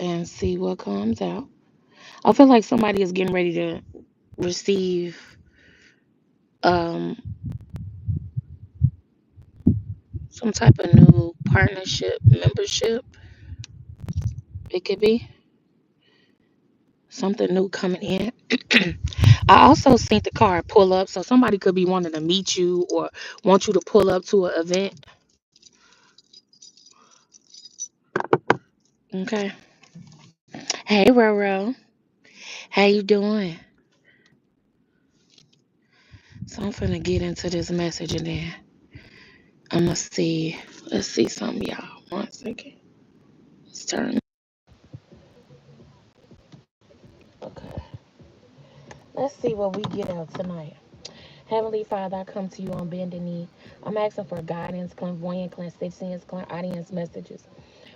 and see what comes out. I feel like somebody is getting ready to receive um some type of new partnership membership. It could be something new coming in. I also seen the car pull up, so somebody could be wanting to meet you or want you to pull up to an event. Okay. Hey, Roro. How you doing? So I'm finna get into this message and then I'm gonna see. Let's see something, y'all. 1 second. Let's turn. Okay. Let's see what we get out tonight. Heavenly Father, I come to you on bended knee. I'm asking for guidance, clairvoyant, clairaudience, clairaudience messages.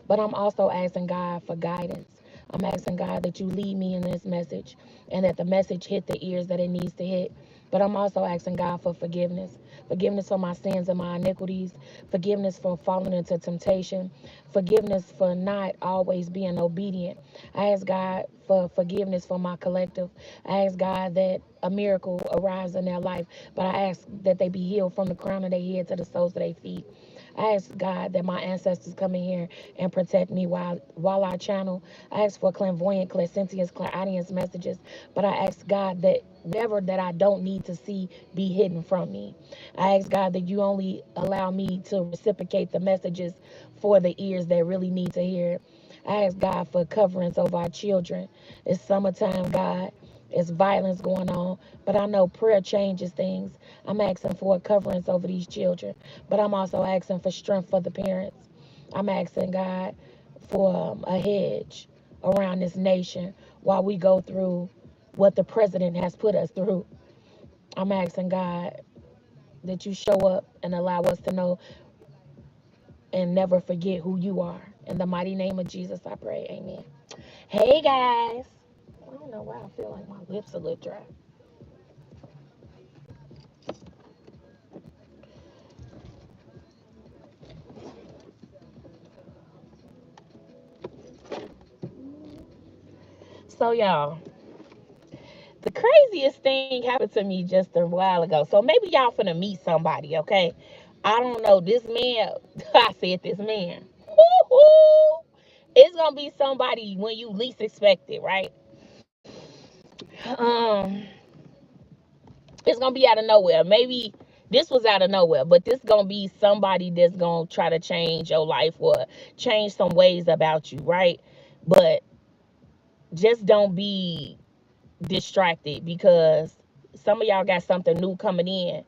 But I'm also asking God for guidance. I'm asking God that you lead me in this message and that the message hit the ears that it needs to hit. But I'm also asking God for forgiveness. Forgiveness for my sins and my iniquities. Forgiveness for falling into temptation. Forgiveness for not always being obedient. I ask God for forgiveness for my collective. I ask God that a miracle arrives in their life. But I ask that they be healed from the crown of their head to the soles of their feet. I ask God that my ancestors come in here and protect me while I channel. I ask for clairvoyant, clairsentience, clairaudience messages, but I ask God that whatever that I don't need to see be hidden from me. I ask God that you only allow me to reciprocate the messages for the ears that really need to hear it. I ask God for coverings over our children. It's summertime, God. It's violence going on, but I know prayer changes things. I'm asking for coverings over these children, but I'm also asking for strength for the parents. I'm asking God for a hedge around this nation while we go through what the president has put us through. I'm asking God that you show up and allow us to know and never forget who you are. In the mighty name of Jesus, I pray. Amen. Hey, guys. I don't know why I feel like my lips a little dry. So, y'all, the craziest thing happened to me just a while ago. So maybe y'all finna meet somebody, okay? I don't know. This man, I said this man. Woo-hoo, it's gonna be somebody when you least expect it, right? Um, it's gonna be out of nowhere. Maybe this was out of nowhere, but this gonna be somebody that's gonna try to change your life or change some ways about you, right? But just don't be distracted because some of y'all got something new coming in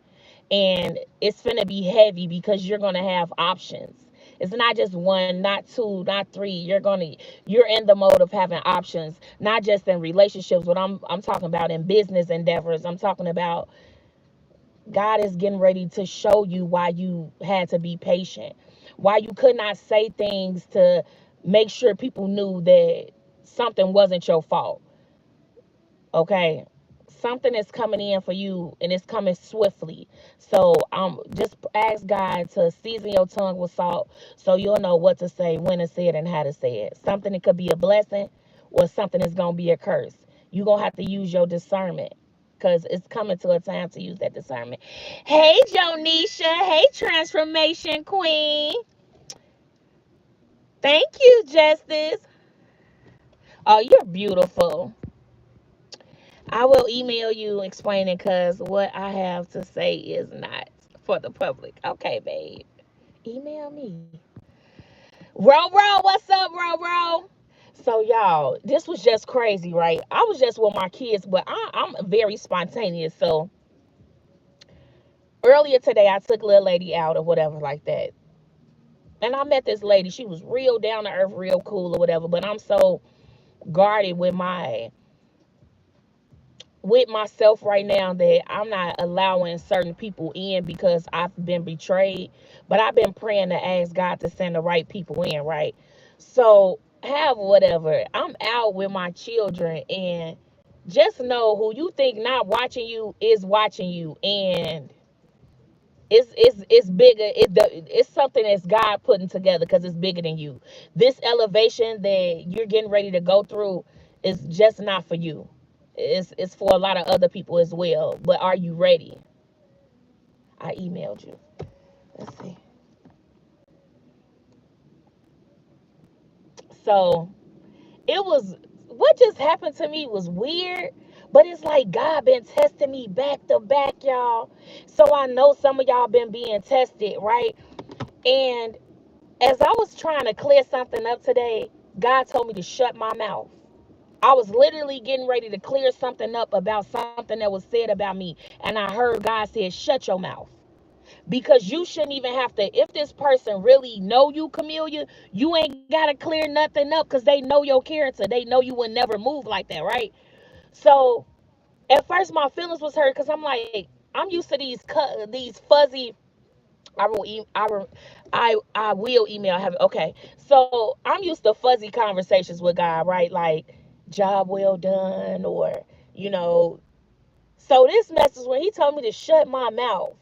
and it's gonna be heavy because you're gonna have options. It's not just one, not two, not three. You're in the mode of having options, not just in relationships, but I'm talking about in business endeavors. I'm talking about God is getting ready to show you why you had to be patient, why you could not say things to make sure people knew that something wasn't your fault. Okay, something is coming in for you and it's coming swiftly. So just ask God to season your tongue with salt so you'll know what to say, when to say it, and how to say it. Something that could be a blessing or something that's gonna be a curse. You're gonna have to use your discernment because it's coming to a time to use that discernment. Hey, Jonisha. Hey, transformation queen. Thank you, Justice. Oh, you're beautiful. I will email you explaining because what I have to say is not for the public. Okay, babe. Email me. What's up, Ro? So, y'all, this was just crazy, right? I was just with my kids, but I'm very spontaneous. So, earlier today, I took little lady out or whatever like that. And I met this lady. She was real down to earth, real cool or whatever. But I'm so guarded with myself right now that I'm not allowing certain people in because I've been betrayed. But I've been praying to ask God to send the right people in, right? So, have whatever. I'm out with my children, and just know who you think not watching you is watching you. And It's bigger. It's something that's God putting together because it's bigger than you. This elevation that you're getting ready to go through is just not for you. It's for a lot of other people as well. But are you ready? I emailed you. Let's see. So it was, what just happened to me was weird, but it's like God been testing me back to back, y'all. So I know some of y'all been being tested, right? And as I was trying to clear something up today, God told me to shut my mouth. I was literally getting ready to clear something up about something that was said about me, and I heard God say, shut your mouth. Because you shouldn't even have to, if this person really know you, Camillia, you ain't gotta clear nothing up because they know your character. They know you would never move like that, right? So at first my feelings was hurt because I'm like, I'm used to these fuzzy. I will I will email have okay. So I'm used to fuzzy conversations with God, right? Like job well done, or you know. So this message when he told me to shut my mouth,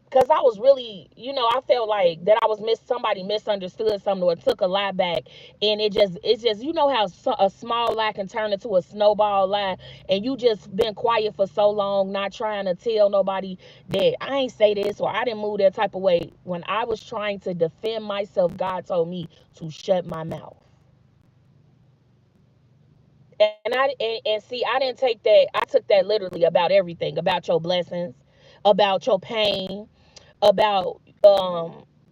because I was really, I felt like that I was somebody misunderstood something or took a lie back, and it's just how a small lie can turn into a snowball lie, and you just been quiet for so long, not trying to tell nobody that I ain't say this or I didn't move that type of way. When I was trying to defend myself, God told me to shut my mouth, and see, I didn't take that. I took that literally about everything, about your blessings, about your pain, about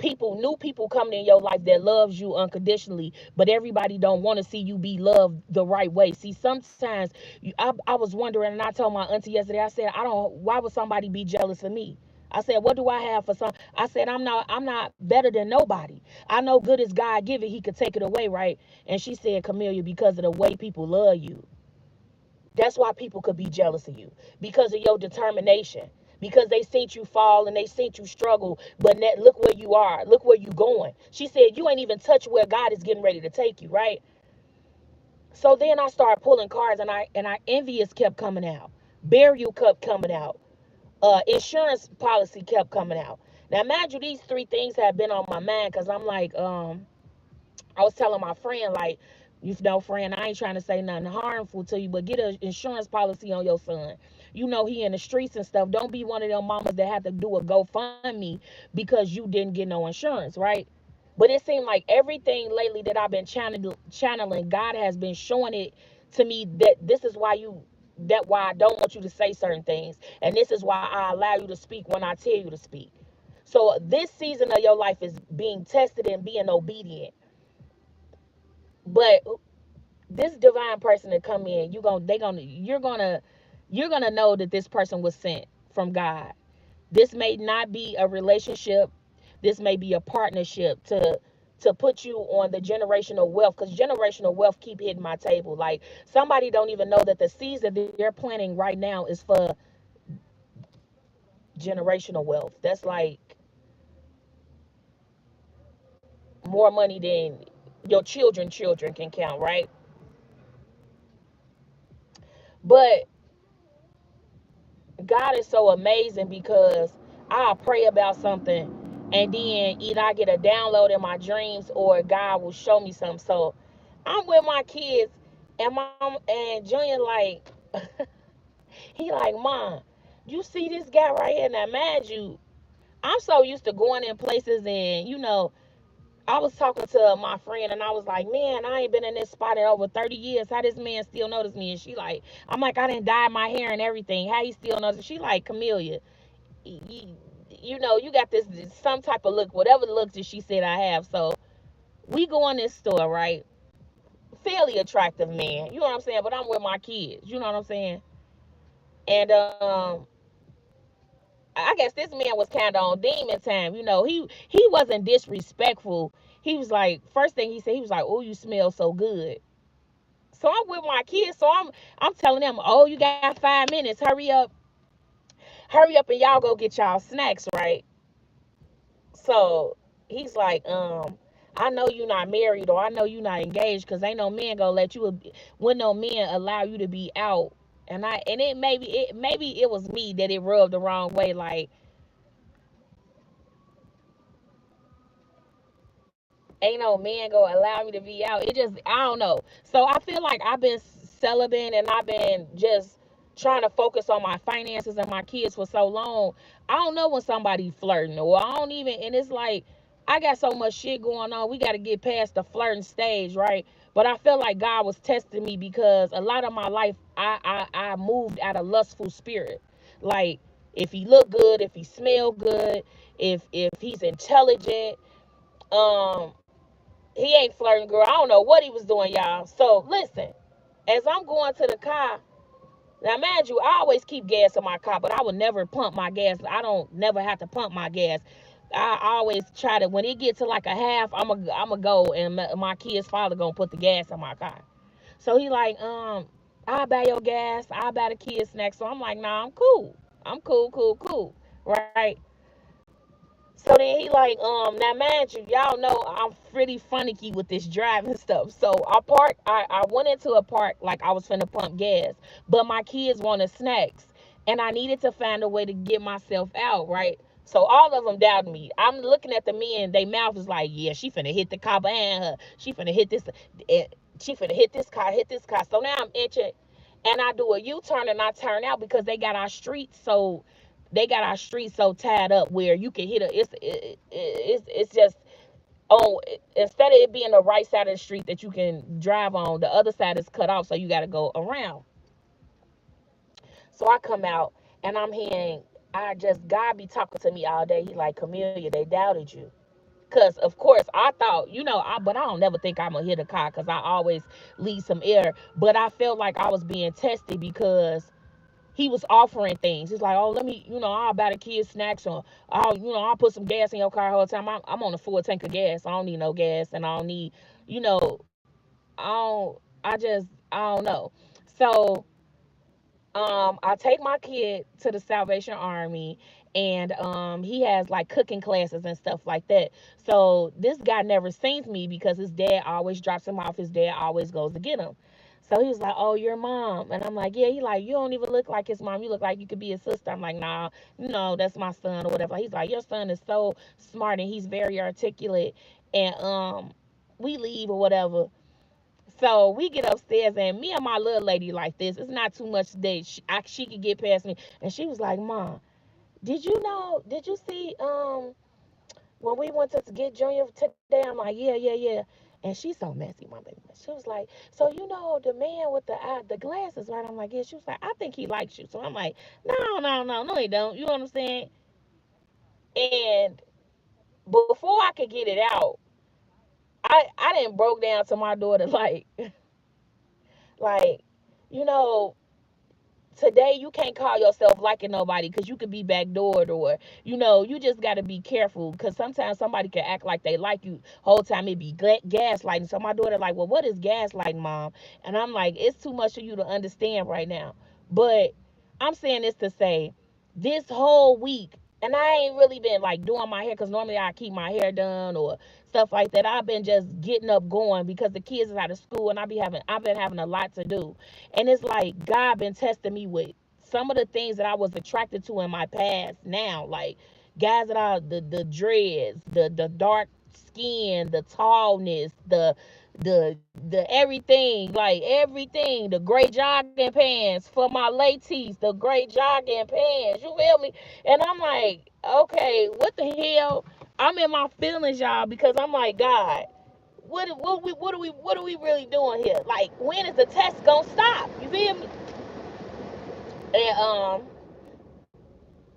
new people coming in your life that loves you unconditionally, but everybody don't want to see you be loved the right way. See, sometimes I was wondering, and I told my auntie yesterday, I said, I don't, why would somebody be jealous of me? I said, what do I have for some? I said, I'm not better than nobody. I know good as God give it, he could take it away, right? And she said, Camillia, because of the way people love you, that's why people could be jealous of you, because of your determination, because they seen you fall and they seen you struggle. But look where you are, look where you going. She said you ain't even touched where God is getting ready to take you, right? So then I started pulling cards, and I envious kept coming out, burial kept coming out, insurance policy kept coming out. Now, imagine these three things have been on my mind because I'm like, I was telling my friend, like, friend, I ain't trying to say nothing harmful to you, but get an insurance policy on your son. He in the streets and stuff. Don't be one of them mamas that have to do a GoFundMe because you didn't get no insurance, right? But it seemed like everything lately that I've been channeling, God has been showing it to me that this is why I don't want you to say certain things. And this is why I allow you to speak when I tell you to speak. So this season of your life is being tested and being obedient. But this divine person to come in, you're gonna know that this person was sent from God. This may not be a relationship. This may be a partnership to put you on the generational wealth, because generational wealth keep hitting my table. Like, somebody don't even know that the seeds that they're planting right now is for generational wealth. That's like more money than your children can count, right? But God is so amazing because I'll pray about something, and then either I get a download in my dreams or God will show me something. So I'm with my kids, and mom and Junior like he like, Mom, you see this guy right here? Now, mind you, I'm so used to going in places, and I was talking to my friend, and I was like, man, I ain't been in this spot in over 30 years. How this man still notice me? And she like, I'm like, I didn't dye my hair and everything. How he still notice? She like, Camellia, you, you got this some type of look, whatever look that she said I have. So we go in this store, right? Fairly attractive man, you know what I'm saying? But I'm with my kids, you know what I'm saying? And I guess this man was kind of on demon time. He wasn't disrespectful. He was like, first thing he said, he was like, "Oh, you smell so good." So I'm with my kids, so I'm telling them, "Oh, you got 5 minutes. Hurry up, and y'all go get y'all snacks, right?" So he's like, I know you're not married, or I know you're not engaged, because ain't no man gonna let you, when no men allow you to be out. And it maybe it was me that it rubbed the wrong way. Like, Ain't no man gonna allow me to be out. It just, I don't know. So I feel like I've been celibate and I've been just trying to focus on my finances and my kids for so long. I don't know when somebody flirting, or I don't even, and it's like, I got so much shit going on. We got to get past the flirting stage, right? But I feel like God was testing me because a lot of my life, I moved out of lustful spirit. Like, if he look good, if he smell good, if he's intelligent, um, he ain't flirting, girl. I don't know what he was doing, y'all. So listen, as I'm going to the car, now mind you, I always keep gas in my car, but I would never pump my gas. I don't never have to pump my gas. I always try to, when it gets to like a half, I'm a go, and my kid's father gonna put the gas in my car. So he like, I'll buy your gas, I'll buy the kids snacks. So I'm like, nah, I'm cool. I'm cool, cool, cool. Right? So then he like, now mind you, y'all know I'm pretty finicky with this driving stuff. So I went into a park like I was finna pump gas, but my kids wanted snacks, and I needed to find a way to get myself out, right? So all of them doubted me. I'm looking at the men, they mouth is like, yeah, she finna hit the car behind her. She finna hit this, eh, she finna hit this car, hit this car. So now I'm inching, and I do a U-turn and I turn out because they got our streets so tied up where you can hit a it's just, oh, instead of it being the right side of the street that you can drive on, the other side is cut off, so you got to go around. So I come out and I'm hearing, I just, God be talking to me all day. He like, Camilla, they doubted you. Cause of course I thought, but I don't never think I'm gonna hit a car because I always leave some air. But I felt like I was being tested because he was offering things. He's like, oh, let me, I'll buy the kids snacks, or I'll put some gas in your car all the time. I'm on a full tank of gas. I don't need no gas, and I don't need, you know, I don't, I don't know. So, I take my kid to the Salvation Army, and he has like cooking classes and stuff like that. So this guy never sees me because his dad always drops him off. His dad always goes to get him. So he was like, "Oh, your mom," and I'm like, "Yeah." He like, "You don't even look like his mom. You look like you could be his sister." I'm like, "Nah, no, that's my son or whatever." He's like, "Your son is so smart and he's very articulate," and we leave or whatever. So we get upstairs, and me and my little lady like this. It's not too much that she could get past me, and she was like, "Mom, did you know? Did you see when we went to get Junior today?" I'm like, "Yeah, yeah, yeah." And she's so messy, my baby. She was like, "So you know the man with the glasses, right?" I'm like, "Yeah." She was like, "I think he likes you." So I'm like, "No, no, no, no, he don't." You know what I'm saying? And before I could get it out, I didn't broke down to my daughter like, you know, today you can't call yourself liking nobody because you could be backdoored, or you just got to be careful because sometimes somebody can act like they like you whole time it be gaslighting. So my daughter like, well, what is gaslighting, mom? And I'm like, it's too much for you to understand right now. But I'm saying this to say, this whole week, and I ain't really been like doing my hair because normally I keep my hair done or stuff like that. I've been just getting up going because the kids is out of school, and I've been having a lot to do. And it's like God been testing me with some of the things that I was attracted to in my past now. Like guys that are the dreads, the dark skin, the tallness, the everything, like everything, the gray jogging pants for my latees, the gray jogging pants. You feel me? And I'm like, okay, what the hell? I'm in my feelings, y'all, because I'm like, God, what are we really doing here? Like, when is the test gonna stop? You feel me? And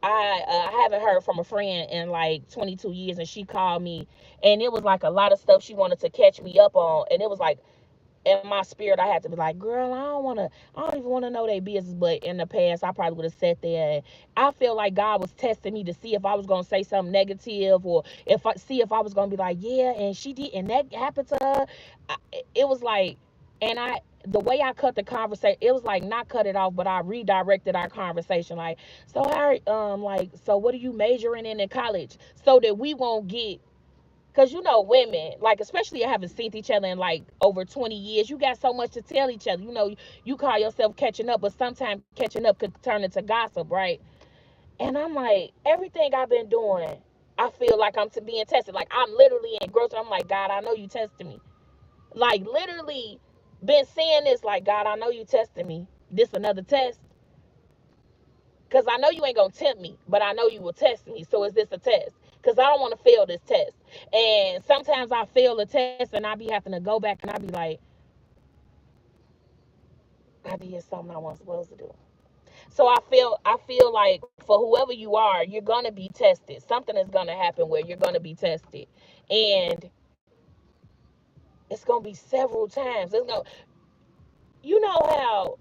I haven't heard from a friend in like 22 years, and she called me, and it was like a lot of stuff she wanted to catch me up on, and it was like in my spirit, I had to be like, girl, I don't even want to know their business. But in the past, I probably would have sat there, and I feel like God was testing me to see if I was going to say something negative, or if I was going to be like, yeah, and she did, and that happened to her. It was like, and the way I cut the conversation, it was like not cut it off, but I redirected our conversation. Like, so how, so what are you majoring in college? So that we won't get, because women, like, especially haven't seen each other in like over 20 years, you got so much to tell each other. You call yourself catching up, but sometimes catching up could turn into gossip, right? And I'm like, everything I've been doing, I feel like I'm to being tested. Like I'm literally in grocery. I'm like, God, I know you testing me. Like literally been saying this, like, God, I know you testing me. This another test. Cause I know you ain't gonna tempt me, but I know you will test me. So is this a test? Cause I don't want to fail this test. And sometimes I fail a test and I be having to go back and I be like, I did something I wasn't supposed to do. So I feel like for whoever you are, you're gonna be tested. Something is gonna happen where you're gonna be tested. And it's gonna be several times. It's gonna you know how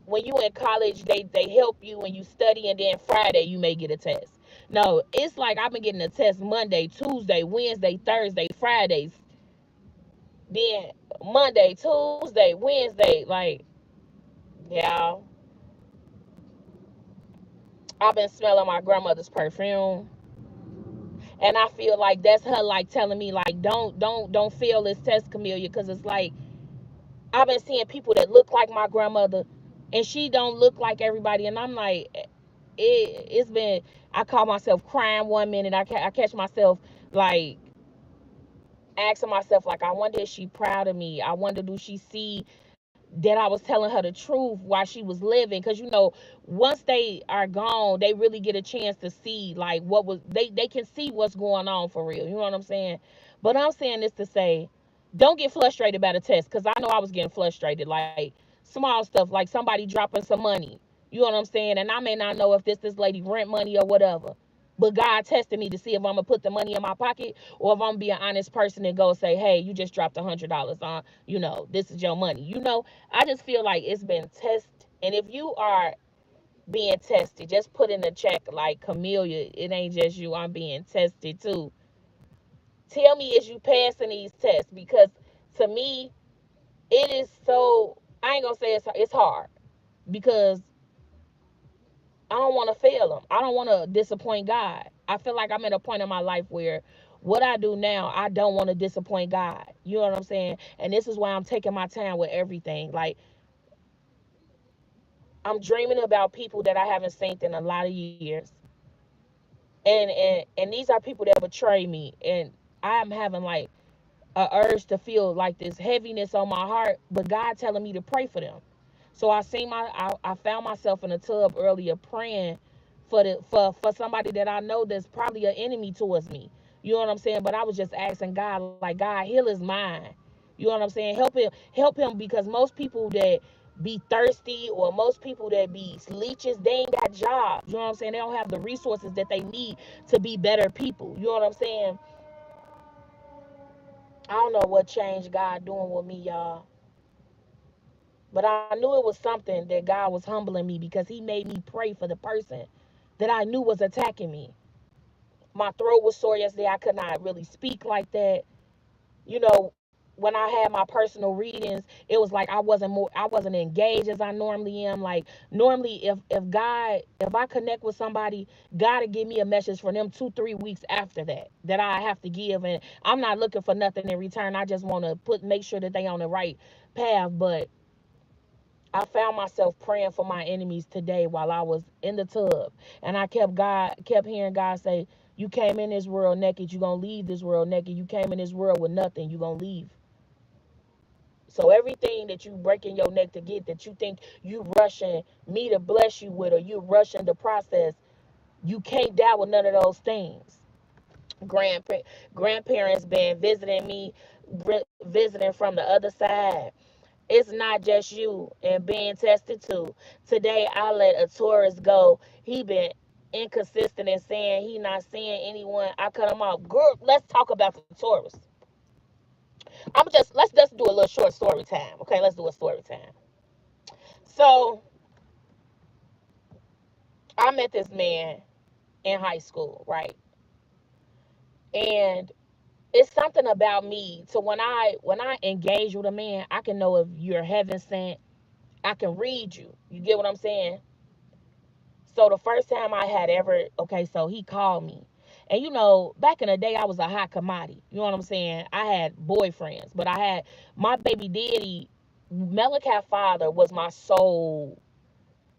when you in college they help you when you study and then Friday you may get a test. No, it's like I've been getting a test Monday, Tuesday, Wednesday, Thursday, Fridays, then Monday, Tuesday, Wednesday. Like, yeah, I've been smelling my grandmother's perfume. And I feel like that's her like telling me like don't fail this test, Camilla, because it's like I've been seeing people that look like my grandmother and she don't look like everybody. And I'm like, it's been, I call myself crying one minute. I catch myself like asking myself, like, I wonder if she proud of me. I wonder, do she see that I was telling her the truth while she was living? Because, once they are gone, they really get a chance to see, like, they can see what's going on for real. You know what I'm saying? But I'm saying this to say, don't get frustrated by the test, because I know I was getting frustrated. Like, small stuff, like somebody dropping some money. You know what I'm saying? And I may not know if this lady rent money or whatever. But God tested me to see if I'm gonna put the money in my pocket or if I'm gonna be an honest person and go say, hey, you just dropped $100 on, this is your money. I just feel like it's been tested. And if you are being tested, just put in the check like Camilla, it ain't just you, I'm being tested too. Tell me, is you passing these tests? Because to me, it is so, I ain't gonna say it's hard because I don't want to fail him. I don't want to disappoint God. I feel like I'm at a point in my life where what I do now, I don't want to disappoint God. You know what I'm saying? And this is why I'm taking my time with everything. Like, I'm dreaming about people that I haven't seen in a lot of years. And these are people that betray me. And I'm having like a urge to feel like this heaviness on my heart, but God telling me to pray for them. So I found myself in a tub earlier praying for somebody that I know that's probably an enemy towards me. You know what I'm saying? But I was just asking God, like, God, heal his mind. You know what I'm saying? Help him, because most people that be thirsty or most people that be leeches, they ain't got jobs. You know what I'm saying? They don't have the resources that they need to be better people. You know what I'm saying? I don't know what change God doing with me, y'all. But I knew it was something that God was humbling me because he made me pray for the person that I knew was attacking me. My throat was sore yesterday. I could not really speak like that. You know, when I had my personal readings, it was like I wasn't engaged as I normally am. Like normally if I connect with somebody, God will give me a message for them 2-3 weeks after that I have to give, and I'm not looking for nothing in return. I just want to make sure that they on the right path. But I found myself praying for my enemies today while I was in the tub. And I kept hearing God say, you came in this world naked, you're gonna leave this world naked. You came in this world with nothing, you're gonna leave. So everything that you breaking your neck to get, that you think you rushing me to bless you with, or you rushing the process, you can't die with none of those things. Grandparents been visiting me, visiting from the other side. It's not just you and being tested too. Today I let a tourist go. He been inconsistent in saying he not seeing anyone. I cut him off. Girl, let's talk about the tourist. Let's just do a little short story time. Okay, let's do a story time. So I met this man in high school, right? And it's something about me. So when I engage with a man, I can know if you're heaven sent. I can read you. You get what I'm saying? So the first time I had ever, okay, so he called me. And back in the day, I was a hot commodity. You know what I'm saying? I had boyfriends, but I had my baby daddy, Malachi father, was my soul.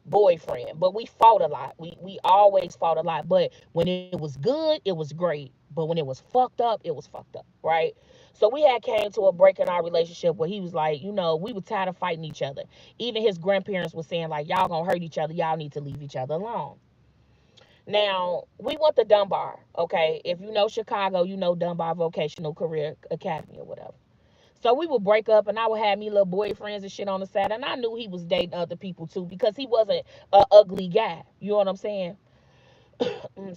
boyfriend, but we fought a lot. We always fought a lot. But when it was good, it was great. But when it was fucked up, it was fucked up, right? So we had came to a break in our relationship where he was like, we were tired of fighting each other. Even his grandparents were saying like, y'all gonna hurt each other. Y'all need to leave each other alone. Now we went to Dunbar, okay? If you know Chicago, you know Dunbar Vocational Career Academy or whatever. So we would break up and I would have me little boyfriends and shit on the side. And I knew he was dating other people too because he wasn't an ugly guy. You know what I'm saying?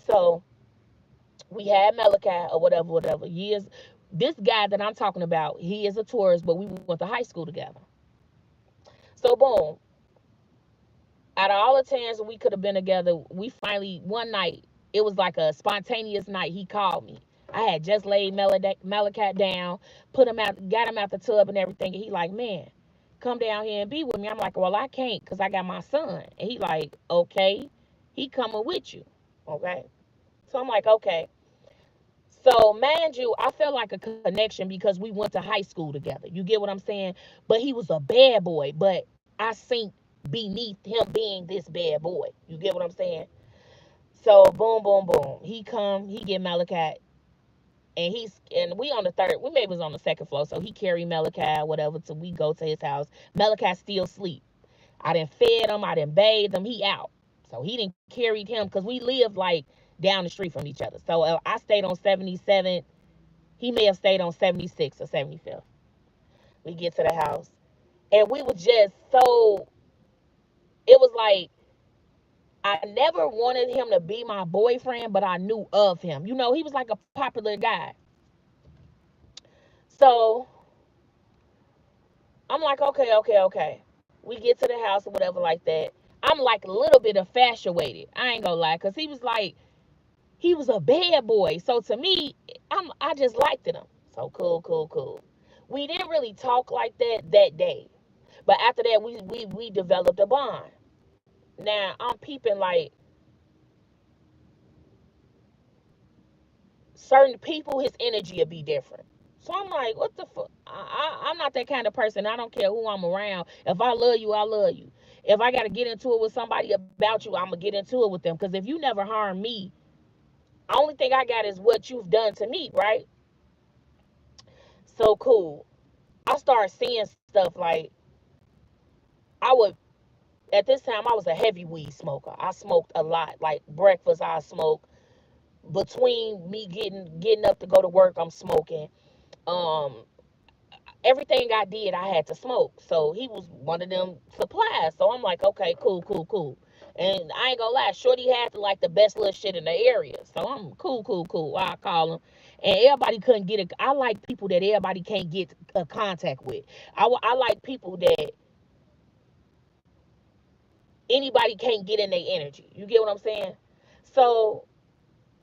So we had Malachi or whatever, whatever. Years. This guy that I'm talking about, he is a tourist, but we went to high school together. So boom. Out of all the times we could have been together, we finally, one night, it was like a spontaneous night. He called me. I had just laid Malachi down, put him out, got him out the tub and everything. And he like, man, come down here and be with me. I'm like, well, I can't because I got my son. And he like, okay, he coming with you. Okay. So I'm like, okay. So mind you, I felt like a connection because we went to high school together. You get what I'm saying? But he was a bad boy. But I sink beneath him being this bad boy. You get what I'm saying? So boom, boom, boom. He come, he get Malachi, and we on the third. We maybe was on the second floor. So he carry Malachi, whatever, till we go to his house. Malachi still sleep. I didn't fed him. I didn't bathe him. He out. So he didn't carried him because we lived like down the street from each other. So I stayed on 77. He may have stayed on 76 or 75th. We get to the house. And we were just so, it was like, I never wanted him to be my boyfriend, but I knew of him. He was like a popular guy. So I'm like, okay, okay, okay. We get to the house or whatever like that. I'm like a little bit infatuated. I ain't gonna lie, because he was a bad boy. So to me, I just liked him. So cool, cool, cool. We didn't really talk like that day. But after that, we developed a bond. Now I'm peeping like certain people, his energy will be different. So I'm like, what the fuck? I'm not that kind of person. I don't care who I'm around. If I love you, I love you. If I got to get into it with somebody about you, I'm going to get into it with them. Because if you never harm me, the only thing I got is what you've done to me, right? So cool. I started seeing stuff like I would, at this time, I was a heavy weed smoker. I smoked a lot. Like breakfast, I smoke. Between me getting up to go to work, I'm smoking. Um, Everything I did, I had to smoke. So he was one of them supplies. So I'm like, okay, cool, cool, cool. And I ain't gonna lie, Shorty had like the best little shit in the area. So I'm cool, cool, cool. I call him. And everybody couldn't get it. I like people that everybody can't get a contact with. I like people that anybody can't get in their energy. You get what I'm saying? So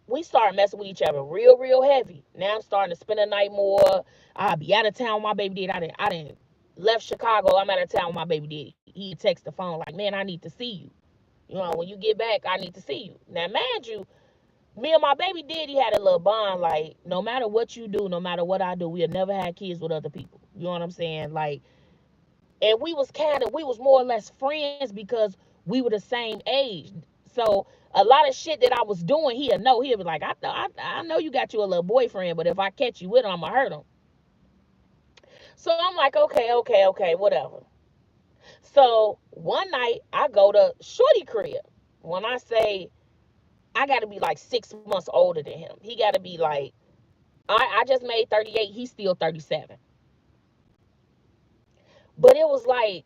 we started messing with each other real, real heavy. Now I'm starting to spend the night more. I'll be out of town with my baby daddy. I didn't left Chicago. I'm out of town with my baby daddy. He text the phone like, man, I need to see you. When you get back, I need to see you. Now, mind you, me and my baby daddy had a little bond. Like, no matter what you do, no matter what I do, we'll never have kids with other people. You know what I'm saying? Like, and we was more or less friends because we were the same age. So a lot of shit that I was doing, he'll be like, I know you got you a little boyfriend, but if I catch you with him, I'ma hurt him. So I'm like, okay, okay, okay, whatever. So one night I go to Shorty crib. When I say I gotta be like 6 months older than him, he gotta be like, I just made 38, he's still 37. But it was like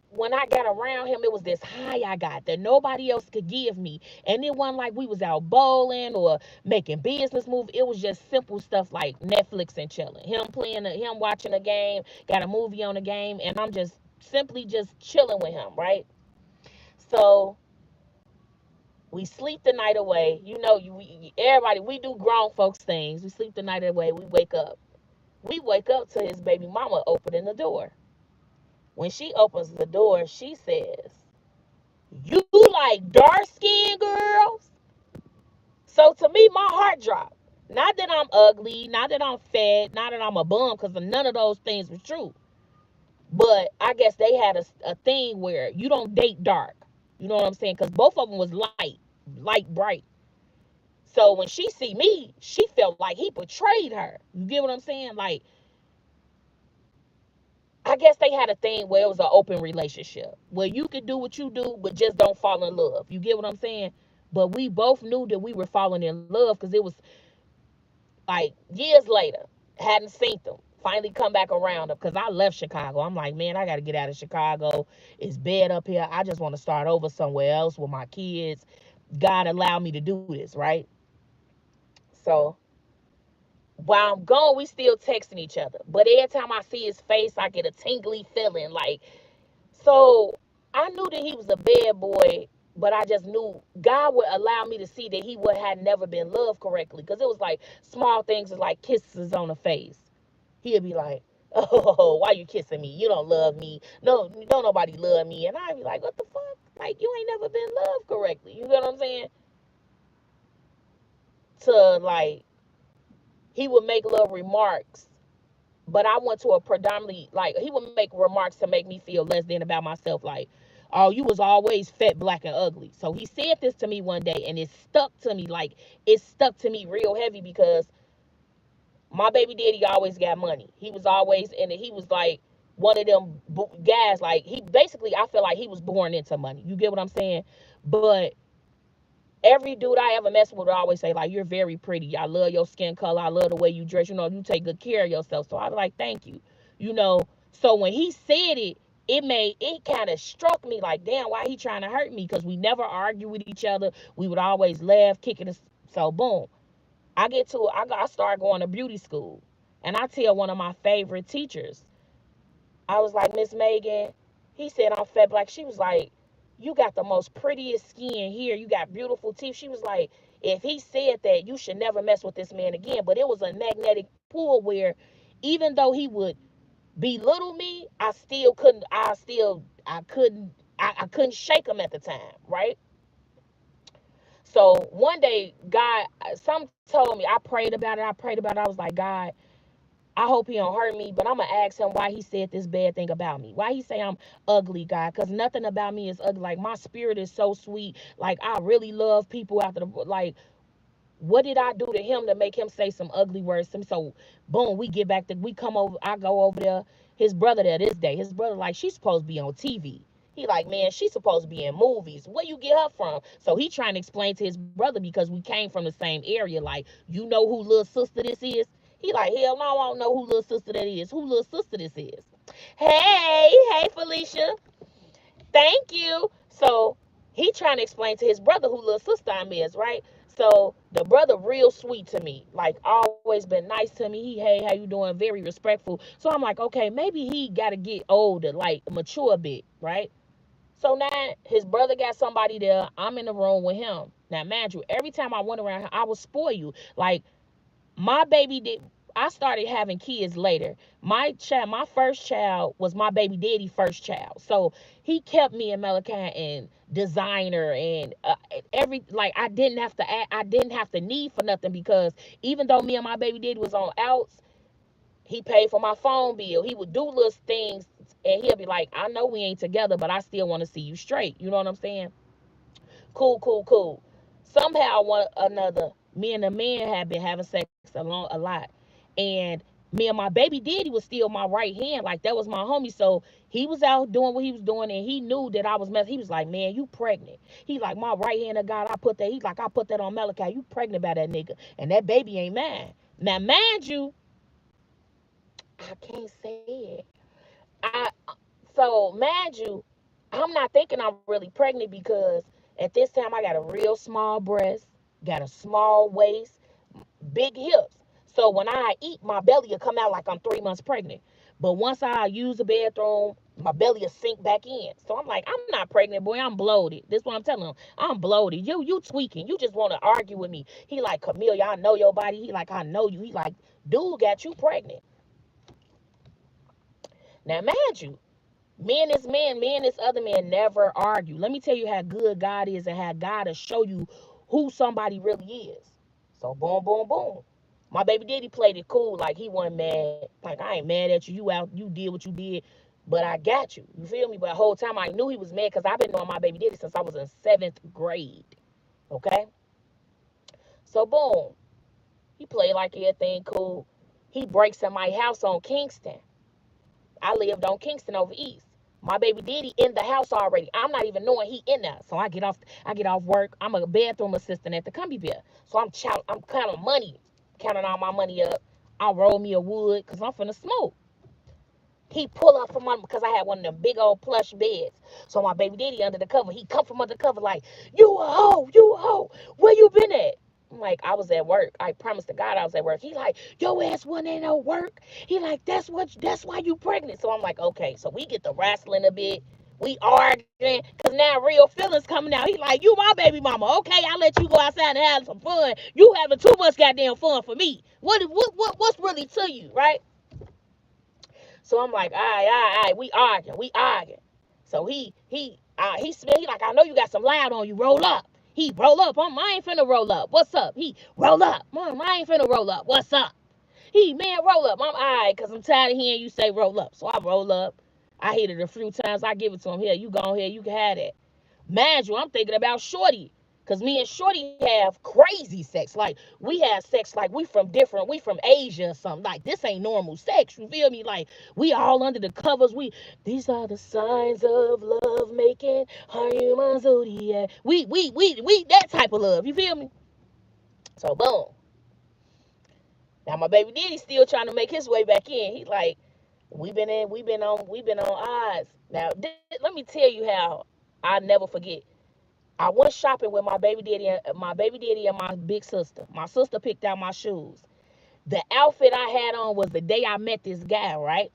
when I got around him, it was this high I got that nobody else could give me. And it wasn't like we was out bowling or making business moves. It was just simple stuff like Netflix and chilling. Him watching a game, got a movie on the game, and I'm just simply just chilling with him, right? So we sleep the night away. Everybody, we do grown folks things. We sleep the night away. We wake up. We wake up to his baby mama opening the door. When she opens the door, she says, "You like dark skinned girls?" So to me, my heart dropped. Not that I'm ugly, not that I'm fat, not that I'm a bum, because none of those things were true. But I guess they had a thing where you don't date dark. You know what I'm saying? Because both of them was light bright. So when she see me, she felt like he betrayed her. You get what I'm saying? Like, I guess they had a thing where it was an open relationship where you could do what you do, but just don't fall in love. You get what I'm saying? But we both knew that we were falling in love because it was like years later, hadn't seen them. Finally come back around them because I left Chicago. I'm like, man, I got to get out of Chicago. It's bad up here. I just want to start over somewhere else with my kids. God allowed me to do this, right? So while I'm gone, we still texting each other. But every time I see his face, I get a tingly feeling. Like, so I knew that he was a bad boy, but I just knew God would allow me to see that he would had never been loved correctly. Because it was like small things like kisses on the face. He'd be like, oh, why you kissing me? You don't love me. No, don't nobody love me. And I'd be like, what the fuck? Like, you ain't never been loved correctly. You know what I'm saying? To like, he would make little remarks, but I went to a predominantly, like, he would make remarks to make me feel less than about myself. Like, oh, you was always fat, black, and ugly. So he said this to me one day, and it stuck to me. Like, it stuck to me real heavy because my baby daddy always got money. He was always, and he was like one of them guys. Like, he basically, I feel like he was born into money. You get what I'm saying? But every dude I ever messed with would always say, like, you're very pretty. I love your skin color. I love the way you dress. You know, you take good care of yourself. So I was like, thank you. You know, so when he said it, it kind of struck me like, damn, why he trying to hurt me? Because we never argue with each other. We would always laugh, kicking us. So boom. I started going to beauty school. And I tell one of my favorite teachers, I was like, Miss Megan, he said I'm fat black. She was like, you got the most prettiest skin here. You got beautiful teeth. She was like, if he said that, you should never mess with this man again. But it was a magnetic pull where even though he would belittle me, I couldn't shake him at the time, right? So one day, God, some told me, I prayed about it. I prayed about it. I was like, God, I hope he don't hurt me, but I'm gonna ask him why he said this bad thing about me. Why he say I'm ugly, God? Because nothing about me is ugly. Like, my spirit is so sweet. Like, I really love people after the like. What did I do to him to make him say some ugly words to me? So boom, we come over. I go over there. His brother there this day. His brother like, she's supposed to be on TV. He like, man, she's supposed to be in movies. Where you get her from? So he trying to explain to his brother because we came from the same area. Like, you know who little sister this is? He like, hell no, I don't know who little sister that is. Who little sister this is? Hey, Felicia. Thank you. So he trying to explain to his brother who little sister I'm is, right? So the brother real sweet to me, like always been nice to me. He, hey, how you doing? Very respectful. So I'm like, okay, maybe he got to get older, like mature a bit, right? So now his brother got somebody there. I'm in the room with him. Now, mind you, every time I went around, I was spoiled. Like, my baby did. I started having kids later. My first child was my baby daddy first child. So he kept me in Malachi and designer and every, like, I didn't have to need for nothing because even though me and my baby daddy was on outs, he paid for my phone bill. He would do little things and he'll be like, I know we ain't together, but I still want to see you straight. You know what I'm saying? Cool, cool, cool. Somehow, one another, me and the man had been having sex a lot, and me and my baby daddy was still my right hand. Like, that was my homie. So he was out doing what he was doing, and he knew that I was messing. He was like, "Man, you pregnant?" He like, "My right hand of God, I put that." He like, "I put that on Malachi. You pregnant by that nigga, and that baby ain't mine." Now, mind you, I can't say it. I So mind you, I'm not thinking I'm really pregnant because at this time I got a real small breast, got a small waist, big hips. So when I eat, my belly will come out like I'm 3 months pregnant. But once I use the bathroom, my belly will sink back in. So I'm like, I'm not pregnant, boy. I'm bloated. This is what I'm telling him. I'm bloated. You tweaking. You just want to argue with me. He like, Camilla, I know your body. He like, I know you. He like, dude got you pregnant. Now, mind you, me and this other man never argue. Let me tell you how good God is and how God will show you who somebody really is. So boom, boom, boom. My baby daddy played it cool, like he wasn't mad. Like, I ain't mad at you. You out, you did what you did. But I got you. You feel me? But the whole time I knew he was mad because I've been knowing my baby daddy since I was in 7th grade. Okay? So boom. He played like everything cool. He breaks in my house on Kingston. I lived on Kingston over east. My baby daddy in the house already. I'm not even knowing he in there. So I get off work. I'm a bathroom assistant at the Combi Bear. So I'm counting money, counting all my money up. I roll me a wood because I'm finna smoke. He pull up from under because I had one of them big old plush beds. So my baby daddy under the cover, he come from under the cover like, you a hoe, you a hoe. Where you been at? I'm like, I was at work. I promised to God I was at work. He like, your ass wasn't at no work. He like, that's why you pregnant. So I'm like, okay. So we get to wrestling a bit. We arguing because now real feelings coming out. He like, you my baby mama. Okay, I let you go outside and have some fun. You having too much goddamn fun for me. What's really to you, right? So I'm like, all right, we arguing. So he like, I know you got some loud on you. Roll up. He roll up. I ain't finna roll up. What's up? He roll up. Mom, I ain't finna roll up. What's up? He, man, roll up. I'm all right, because I'm tired of hearing you say roll up. So I roll up. I hit it a few times. I give it to him. Here, you go ahead. You can have that. Mind you, I'm thinking about Shorty. Cause me and Shorty have crazy sex. Like we have sex like we from Asia or something. Like this ain't normal sex. You feel me? Like we all under the covers. These are the signs of love making our human zodiac. We that type of love. You feel me? So boom. Now my baby daddy still trying to make his way back in. He like, we've been on odds. Now let me tell you how I never forget. I went shopping with my baby daddy and my big sister. My sister picked out my shoes. The outfit I had on was the day I met this guy, right?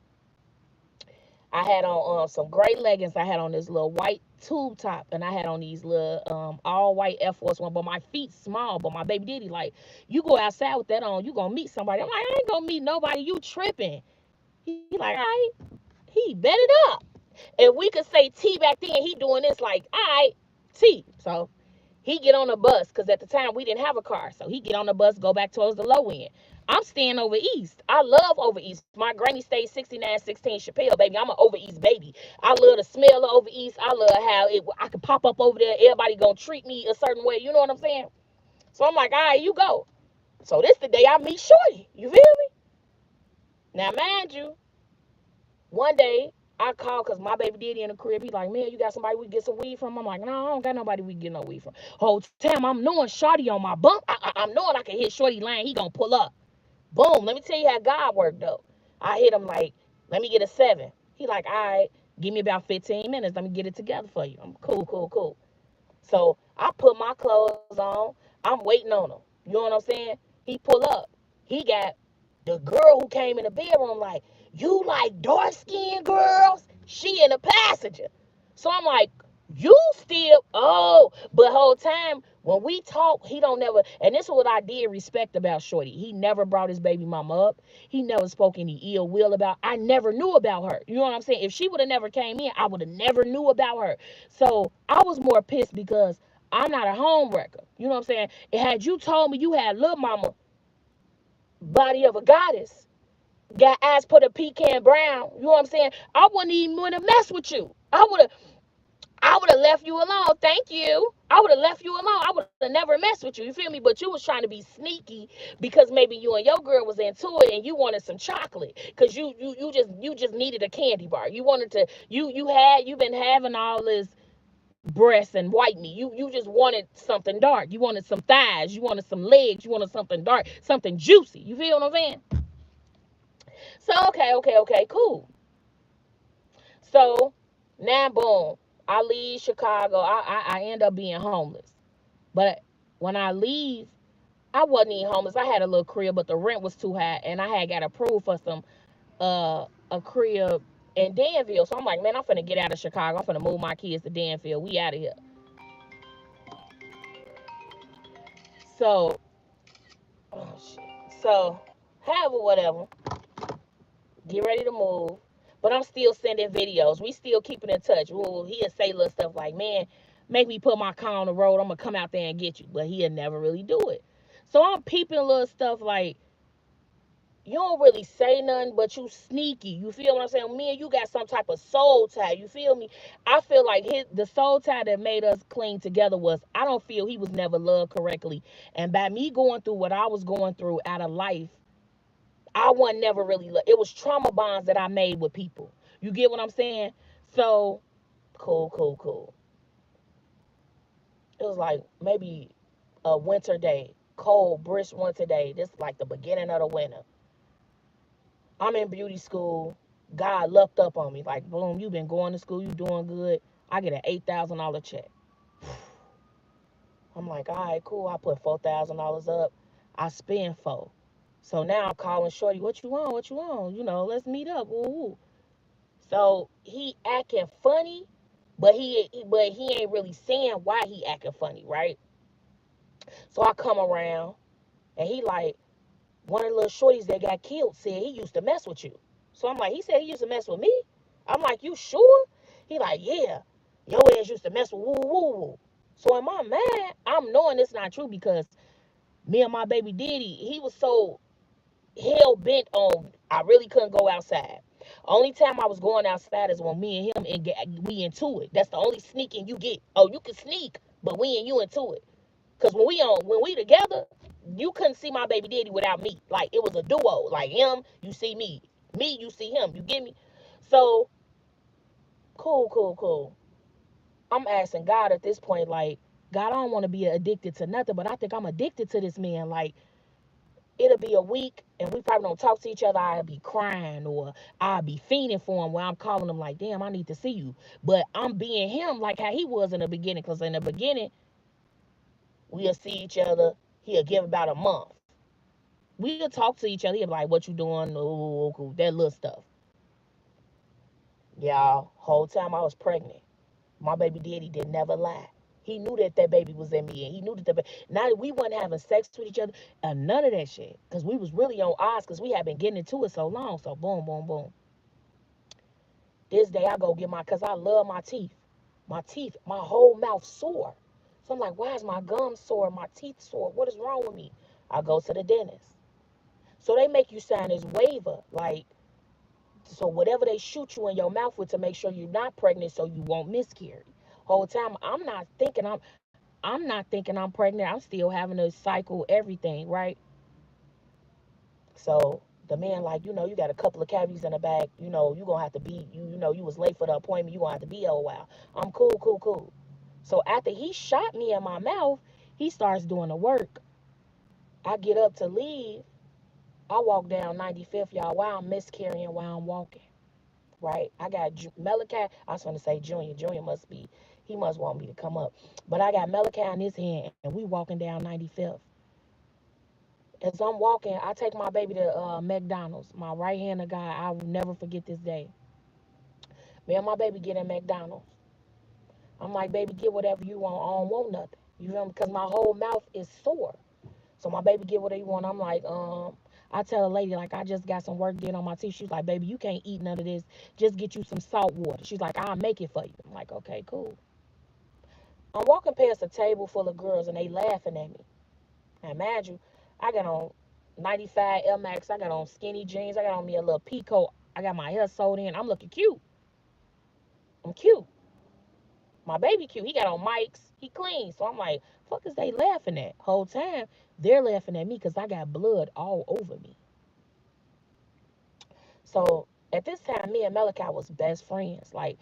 I had on some gray leggings. I had on this little white tube top, and I had on these little all white Air Force One. But my feet small. But my baby daddy like, you go outside with that on, you gonna meet somebody. I'm like, I ain't gonna meet nobody. You tripping? He like, all right. He bet it up. And we could say T back then. He doing this like, all right, T. So he get on the bus because at the time we didn't have a car. So he get on the bus, go back towards the low end. I'm staying over east. I love over east. My granny stayed 6916 Chappelle, baby. I'm an over east baby. I love the smell of over east. I love how I can pop up over there. Everybody gonna treat me a certain way. You know what I'm saying? So I'm like, all right, you go. So this the day I meet Shorty. You feel me? Now, mind you, one day I called because my baby daddy in the crib. He like, man, you got somebody we can get some weed from? I'm like, no, I don't got nobody we can get no weed from. Whole time I'm knowing Shorty on my bump. I'm knowing I can hit Shorty line. He gonna pull up. Boom. Let me tell you how God worked though. I hit him like, let me get a 7. He like, all right, give me about 15 minutes. Let me get it together for you. I'm cool, cool, cool. So I put my clothes on. I'm waiting on him. You know what I'm saying? He pull up. He got the girl who came in the bedroom like, you like dark skinned girls? She in the passenger. So I'm like, you still, but whole time when we talk, he don't never, and this is what I did respect about Shorty. He never brought his baby mama up. He never spoke any ill will about, I never knew about her. You know what I'm saying? If she would have never came in, I would have never knew about her. So I was more pissed because I'm not a home wrecker. You know what I'm saying? Had you told me you had little mama body of a goddess, got eyes put a pecan brown. You know what I'm saying? I wouldn't even want to mess with you. I would have left you alone. Thank you. I would have left you alone. I would have never messed with you. You feel me? But you was trying to be sneaky because maybe you and your girl was into it and you wanted some chocolate because you just needed a candy bar. You wanted to you've been having all this breast and white meat. You just wanted something dark. You wanted some thighs. You wanted some legs. You wanted something dark, something juicy. You feel what I'm saying? So okay, cool. So now boom, I leave Chicago. I end up being homeless. But when I leave, I wasn't even homeless. I had a little crib, but the rent was too high, and I had got approved for some a crib in Danville. So I'm like, man, I'm finna get out of Chicago. I'm finna move my kids to Danville. We out of here. So oh shit. So however, whatever. Get ready to move. But I'm still sending videos. We still keeping in touch. Well, he'll say little stuff like, man, make me put my car on the road. I'm going to come out there and get you. But he'll never really do it. So I'm peeping little stuff like, you don't really say nothing, but you sneaky. You feel what I'm saying? Me and you got some type of soul tie. You feel me? I feel like the soul tie that made us cling together was, I don't feel he was never loved correctly. And by me going through what I was going through out of life, I wasn't never really loved. It was trauma bonds that I made with people. You get what I'm saying? So, cool, cool, cool. It was like maybe a winter day, cold, brisk winter day. This is like the beginning of the winter. I'm in beauty school. God lucked up on me. Like, boom, you been going to school, you doing good. I get an $8,000 check. I'm like, all right, cool. I put $4,000 up. I spend four. So now I'm calling Shorty, what you want? What you want? Let's meet up. Woo-hoo. So he acting funny, but he ain't really saying why he acting funny, right? So I come around and he like, one of the little shorties that got killed said he used to mess with you. So I'm like, he said he used to mess with me? I'm like, you sure? He like, yeah. Your ass used to mess with woo woo woo. So am I mad? I'm knowing it's not true because me and my baby daddy, he was so hell bent on I really couldn't go outside. Only time I was going outside is when me and him we into it. That's the only sneaking you get. Oh, you can sneak, but we and you into it. Cause when we together, you couldn't see my baby daddy without me. Like it was a duo. Like him, you see me. Me, you see him. You get me? So cool, cool, cool. I'm asking God at this point, like, God, I don't want to be addicted to nothing, but I think I'm addicted to this man. Like, it'll be a week and we probably don't talk to each other. I'll be crying or I'll be fiending for him where I'm calling him like, damn, I need to see you. But I'm being him like how he was in the beginning. Because in the beginning, we'll see each other. He'll give about a month. We'll talk to each other. He'll be like, what you doing? Oh, cool. That little stuff. Y'all, whole time I was pregnant. My baby daddy did never lie. He knew that that baby was in me, and he knew that now that we wasn't having sex with each other, and none of that shit, because we was really on odds, because we had been getting into it so long. So boom, boom, boom. This day I go get cause I love my teeth, my whole mouth sore. So I'm like, why is my gums sore, my teeth sore? What is wrong with me? I go to the dentist. So they make you sign this waiver, like, so whatever they shoot you in your mouth with to make sure you're not pregnant, so you won't miscarry. Whole time I'm not thinking I'm pregnant. I'm still having to cycle everything, right? So the man like, you got a couple of cavities in the back. You gonna have to be, you was late for the appointment. You gonna have to be here a while. I'm cool, cool, cool. So after he shot me in my mouth, he starts doing the work. I get up to leave. I walk down 95th, y'all, while I'm miscarrying, while I'm walking. Right? I got Malachi. I was going to say Junior. Junior he must want me to come up. But I got Malachi in his hand, and we walking down 95th. As I'm walking, I take my baby to McDonald's. My right hand of God, I will never forget this day. Me and my baby get in McDonald's. I'm like, baby, get whatever you want. I don't want nothing. You feel me? Because my whole mouth is sore. So my baby get whatever you want. I'm like, I tell a lady, like, I just got some work done on my teeth. She's like, baby, you can't eat none of this. Just get you some salt water. She's like, I'll make it for you. I'm like, okay, cool. I'm walking past a table full of girls and they laughing at me. Now, imagine, I got on 95 L Max. I got on skinny jeans. I got on me a little peacoat. I got my hair sewed in. I'm looking cute. I'm cute. My baby cute. He got on mics. He clean. So I'm like, fuck is they laughing at? Whole time, they're laughing at me because I got blood all over me. So at this time, me and Malachi was best friends. Like,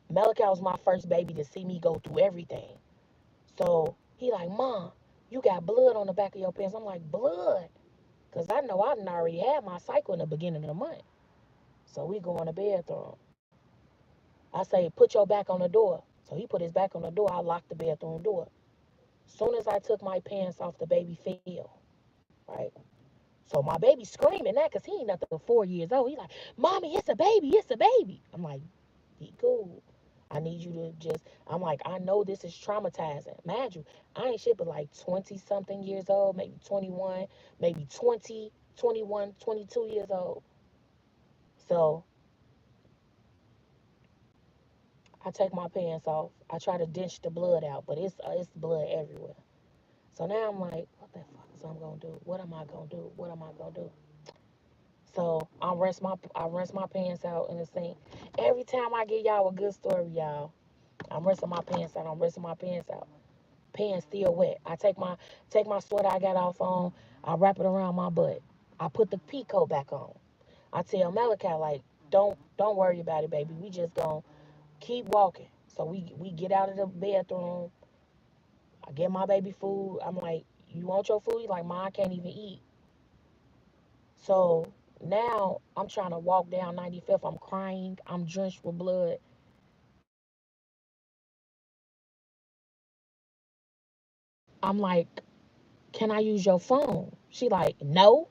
Malachi was my first baby to see me go through everything. So he like, Mom, you got blood on the back of your pants. I'm like, blood? Because I know I didn't already had my cycle in the beginning of the month. So we go in the bathroom. I say, put your back on the door. So he put his back on the door. I locked the bathroom door. Soon as I took my pants off, the baby fell. Right? So my baby screaming that because he ain't nothing but 4 years old. He like, Mommy, it's a baby. It's a baby. I'm like, be cool. I need you to I'm like, I know this is traumatizing. Imagine, I ain't shit but like 20 something years old, maybe 21, maybe 20, 21, 22 years old. So I take my pants off. I try to ditch the blood out, but it's blood everywhere. So now I'm like, what the fuck is I'm gonna do? What am I gonna do? What am I gonna do? So I rinse my pants out in the sink. Every time I give y'all a good story, y'all, I'm rinsing my pants out. I'm rinsing my pants out. Pants still wet. I take my sweater I got off on. I wrap it around my butt. I put the pea coat back on. I tell Malachi like, don't worry about it, baby. We just gonna keep walking. So we get out of the bathroom. I get my baby food. I'm like, you want your food? He's like, Ma, I can't even eat. So now I'm trying to walk down 95th. I'm crying. I'm drenched with blood. I'm like, can I use your phone? She like, no.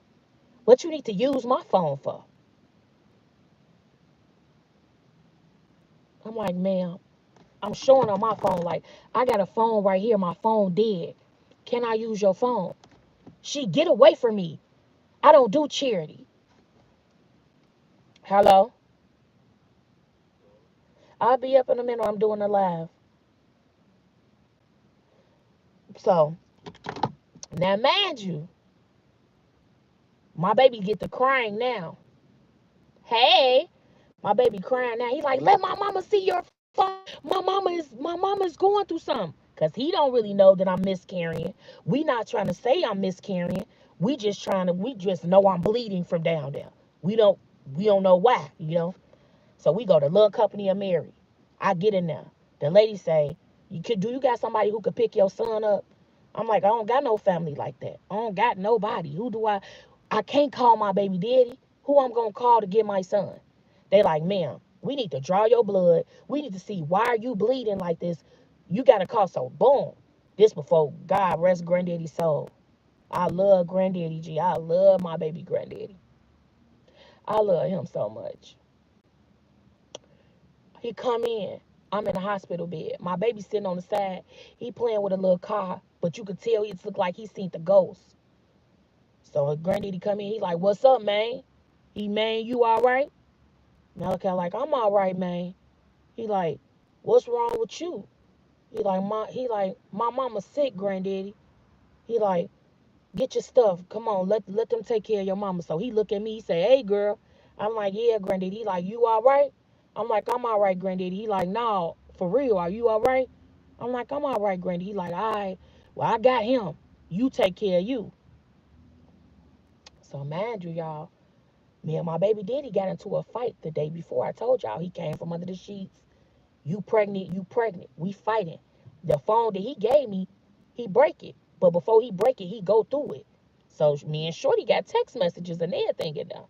What you need to use my phone for? I'm like, ma'am, I'm showing her my phone. Like, I got a phone right here. My phone dead. Can I use your phone? She get away from me. I don't do charity. Hello? I'll be up in a minute. I'm doing a live. So now, mind you, my baby get to crying now. Hey, my baby crying now. He like, let my mama see your phone. My mama's going through something. Cause he don't really know that I'm miscarrying. We not trying to say I'm miscarrying. We just know I'm bleeding from down there. We don't we don't know why. So we go to Little Company of Mary. I get in there. The lady say, do you got somebody who could pick your son up? I'm like, I don't got no family like that. I don't got nobody. I can't call my baby daddy. Who I'm gonna call to get my son? They like, ma'am, we need to draw your blood. We need to see why are you bleeding like this. You gotta call. So boom. This before God rest granddaddy's soul. I love granddaddy G. I love my baby granddaddy. I love him so much. He come in. I'm in a hospital bed. My baby sitting on the side. He playing with a little car, but you could tell it looked like he seen the ghost. So his granddaddy come in. He like, what's up, man? Man, you all right? Malachi like, I'm all right, man. He like, what's wrong with you? My mama's sick, granddaddy. He like, get your stuff. Come on, let them take care of your mama. So he look at me. He say, hey, girl. I'm like, yeah, granddaddy. He like, you all right? I'm like, I'm all right, granddaddy. He like, no, for real, are you all right? I'm like, I'm all right, granddaddy. He like, all right, well, I got him. You take care of you. So mind you, y'all, me and my baby daddy got into a fight the day before. I told y'all he came from under the sheets. You pregnant, you pregnant. We fighting. The phone that he gave me, he break it. But before he break it, he go through it. So me and Shorty got text messages and everything in there.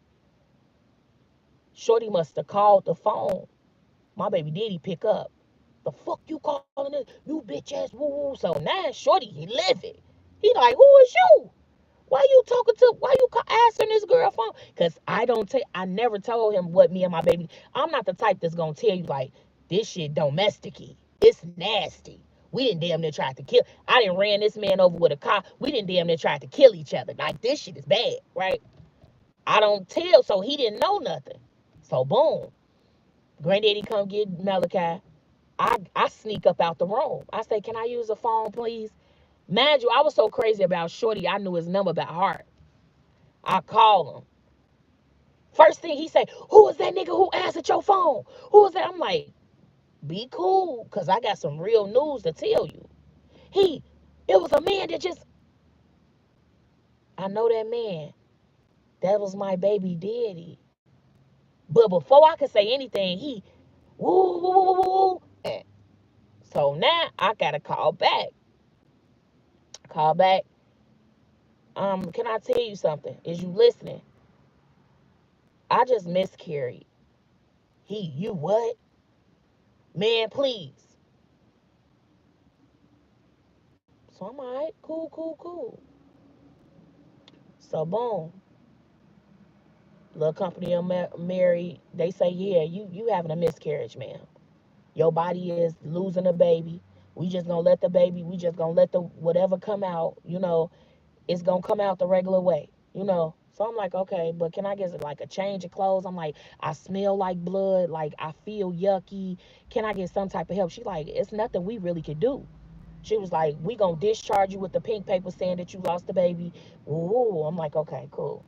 Shorty must have called the phone. My baby daddy pick up. The fuck you calling it? You bitch ass woo woo. So now Shorty, he livid. He like, who is you? Why you asking this girl phone? Cause I never told him what me and my baby. I'm not the type that's gonna tell you like this shit domestic-y. It's nasty. We didn't damn near try to kill. I didn't ran this man over with a car. We didn't damn near try to kill each other. Like this shit is bad, right? I don't tell, so he didn't know nothing. So boom, granddaddy come get Malachi. I sneak up out the room. I say, can I use a phone, please? Mind you, I was so crazy about Shorty, I knew his number by heart. I call him. First thing he say, who is that nigga who answered your phone? Who is that? I'm like, be cool, because I got some real news to tell you. He, it was a man that just, I know that man. That was my baby daddy. But before I could say anything, he, woo, woo, woo, woo, woo. So now I got to call back. Call back. Can I tell you something? Is you listening? I just miscarried. You what? Man, please. So I'm all right, cool, cool, cool. So boom, little company of Mary, they say, yeah, you having a miscarriage, ma'am. Your body is losing a baby. We just gonna let the whatever come out, it's gonna come out the regular way. So I'm like, okay, but can I get like a change of clothes? I'm like, I smell like blood, like I feel yucky. Can I get some type of help? She like, it's nothing we really could do. She was like, we gonna discharge you with the pink paper saying that you lost the baby. Ooh, I'm like, okay, cool.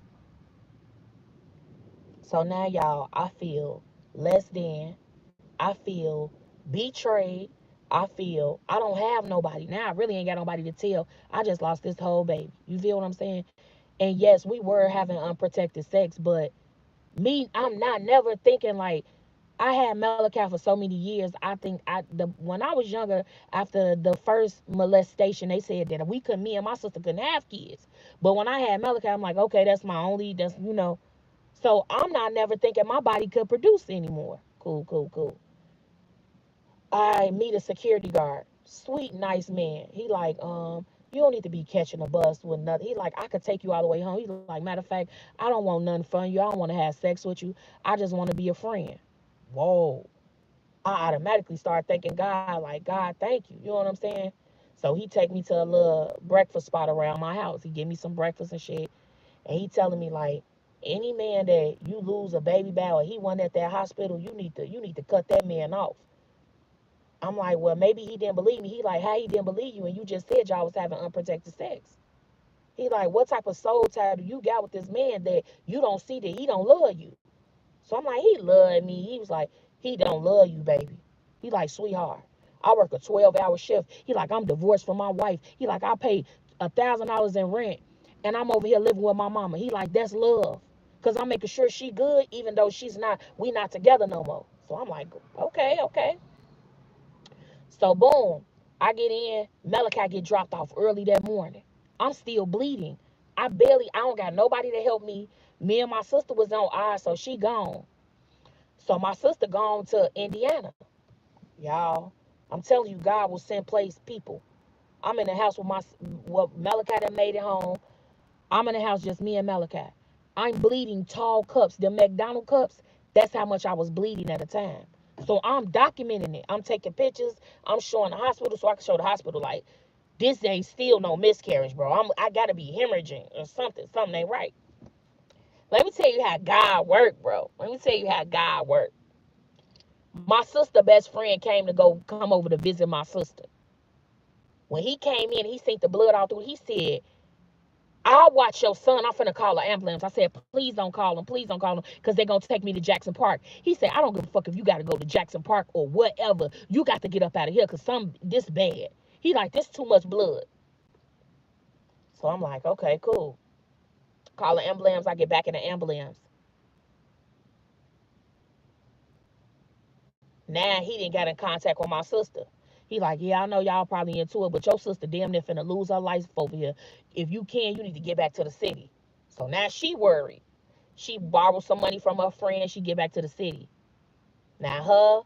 So now, y'all, I feel less than. I feel betrayed. I feel I don't have nobody. Now I really ain't got nobody to tell. I just lost this whole baby. You feel what I'm saying? And yes, we were having unprotected sex, but me, I'm not never thinking like I had Malachi for so many years. I think when I was younger, after the first molestation, they said that me and my sister couldn't have kids. But when I had Malachi, I'm like, okay, that's my only, that's. So I'm not never thinking my body could produce anymore. Cool, cool, cool. I meet a security guard, sweet, nice man. He like, you don't need to be catching a bus with nothing. He like, I could take you all the way home. He like, matter of fact, I don't want nothing from you. I don't want to have sex with you. I just want to be a friend. Whoa. I automatically start thanking God, like, God, thank you. You know what I'm saying? So he take me to a little breakfast spot around my house. He give me some breakfast and shit. And he telling me like, any man that you lose a baby by or he went at that hospital, you need to cut that man off. I'm like, well, maybe he didn't believe me. He like, how he didn't believe you? And you just said y'all was having unprotected sex. He like, what type of soul tie do you got with this man that you don't see that he don't love you? So I'm like, he loved me. He was like, he don't love you, baby. He like, sweetheart, I work a 12-hour shift. He like, I'm divorced from my wife. He like, I pay $1,000 in rent, and I'm over here living with my mama. He like, that's love, cause I'm making sure she good, even though she's not. We not together no more. So I'm like, okay, okay. So boom, I get in. Malachi get dropped off early that morning. I'm still bleeding. I don't got nobody to help me. Me and my sister was on I, so she gone. So my sister gone to Indiana. Y'all, I'm telling you, God will send place people. I'm in the house with Malachi that made it home. I'm in the house, just me and Malachi. I'm bleeding tall cups, the McDonald cups. That's how much I was bleeding at a time. So I'm documenting it. I'm taking pictures. I'm showing the hospital so I can show the hospital like this ain't still no miscarriage, bro. I gotta be hemorrhaging or something. Something ain't right. Let me tell you how God worked, bro. Let me tell you how God worked. My sister best friend came to come over to visit my sister. When he came in, he seen the blood all through. He said, I'll watch your son. I'm finna call an ambulance. I said, please don't call him. Please don't call him because they're going to take me to Jackson Park. He said, I don't give a fuck if you got to go to Jackson Park or whatever. You got to get up out of here because this bad. He like, this too much blood. So I'm like, okay, cool. Call an ambulance. I get back in the ambulance. Now he didn't get in contact with my sister. He like, yeah, I know y'all probably into it, but your sister damn near finna lose her life over here. If you can, you need to get back to the city. So now she worried. She borrowed some money from her friend. She get back to the city. Now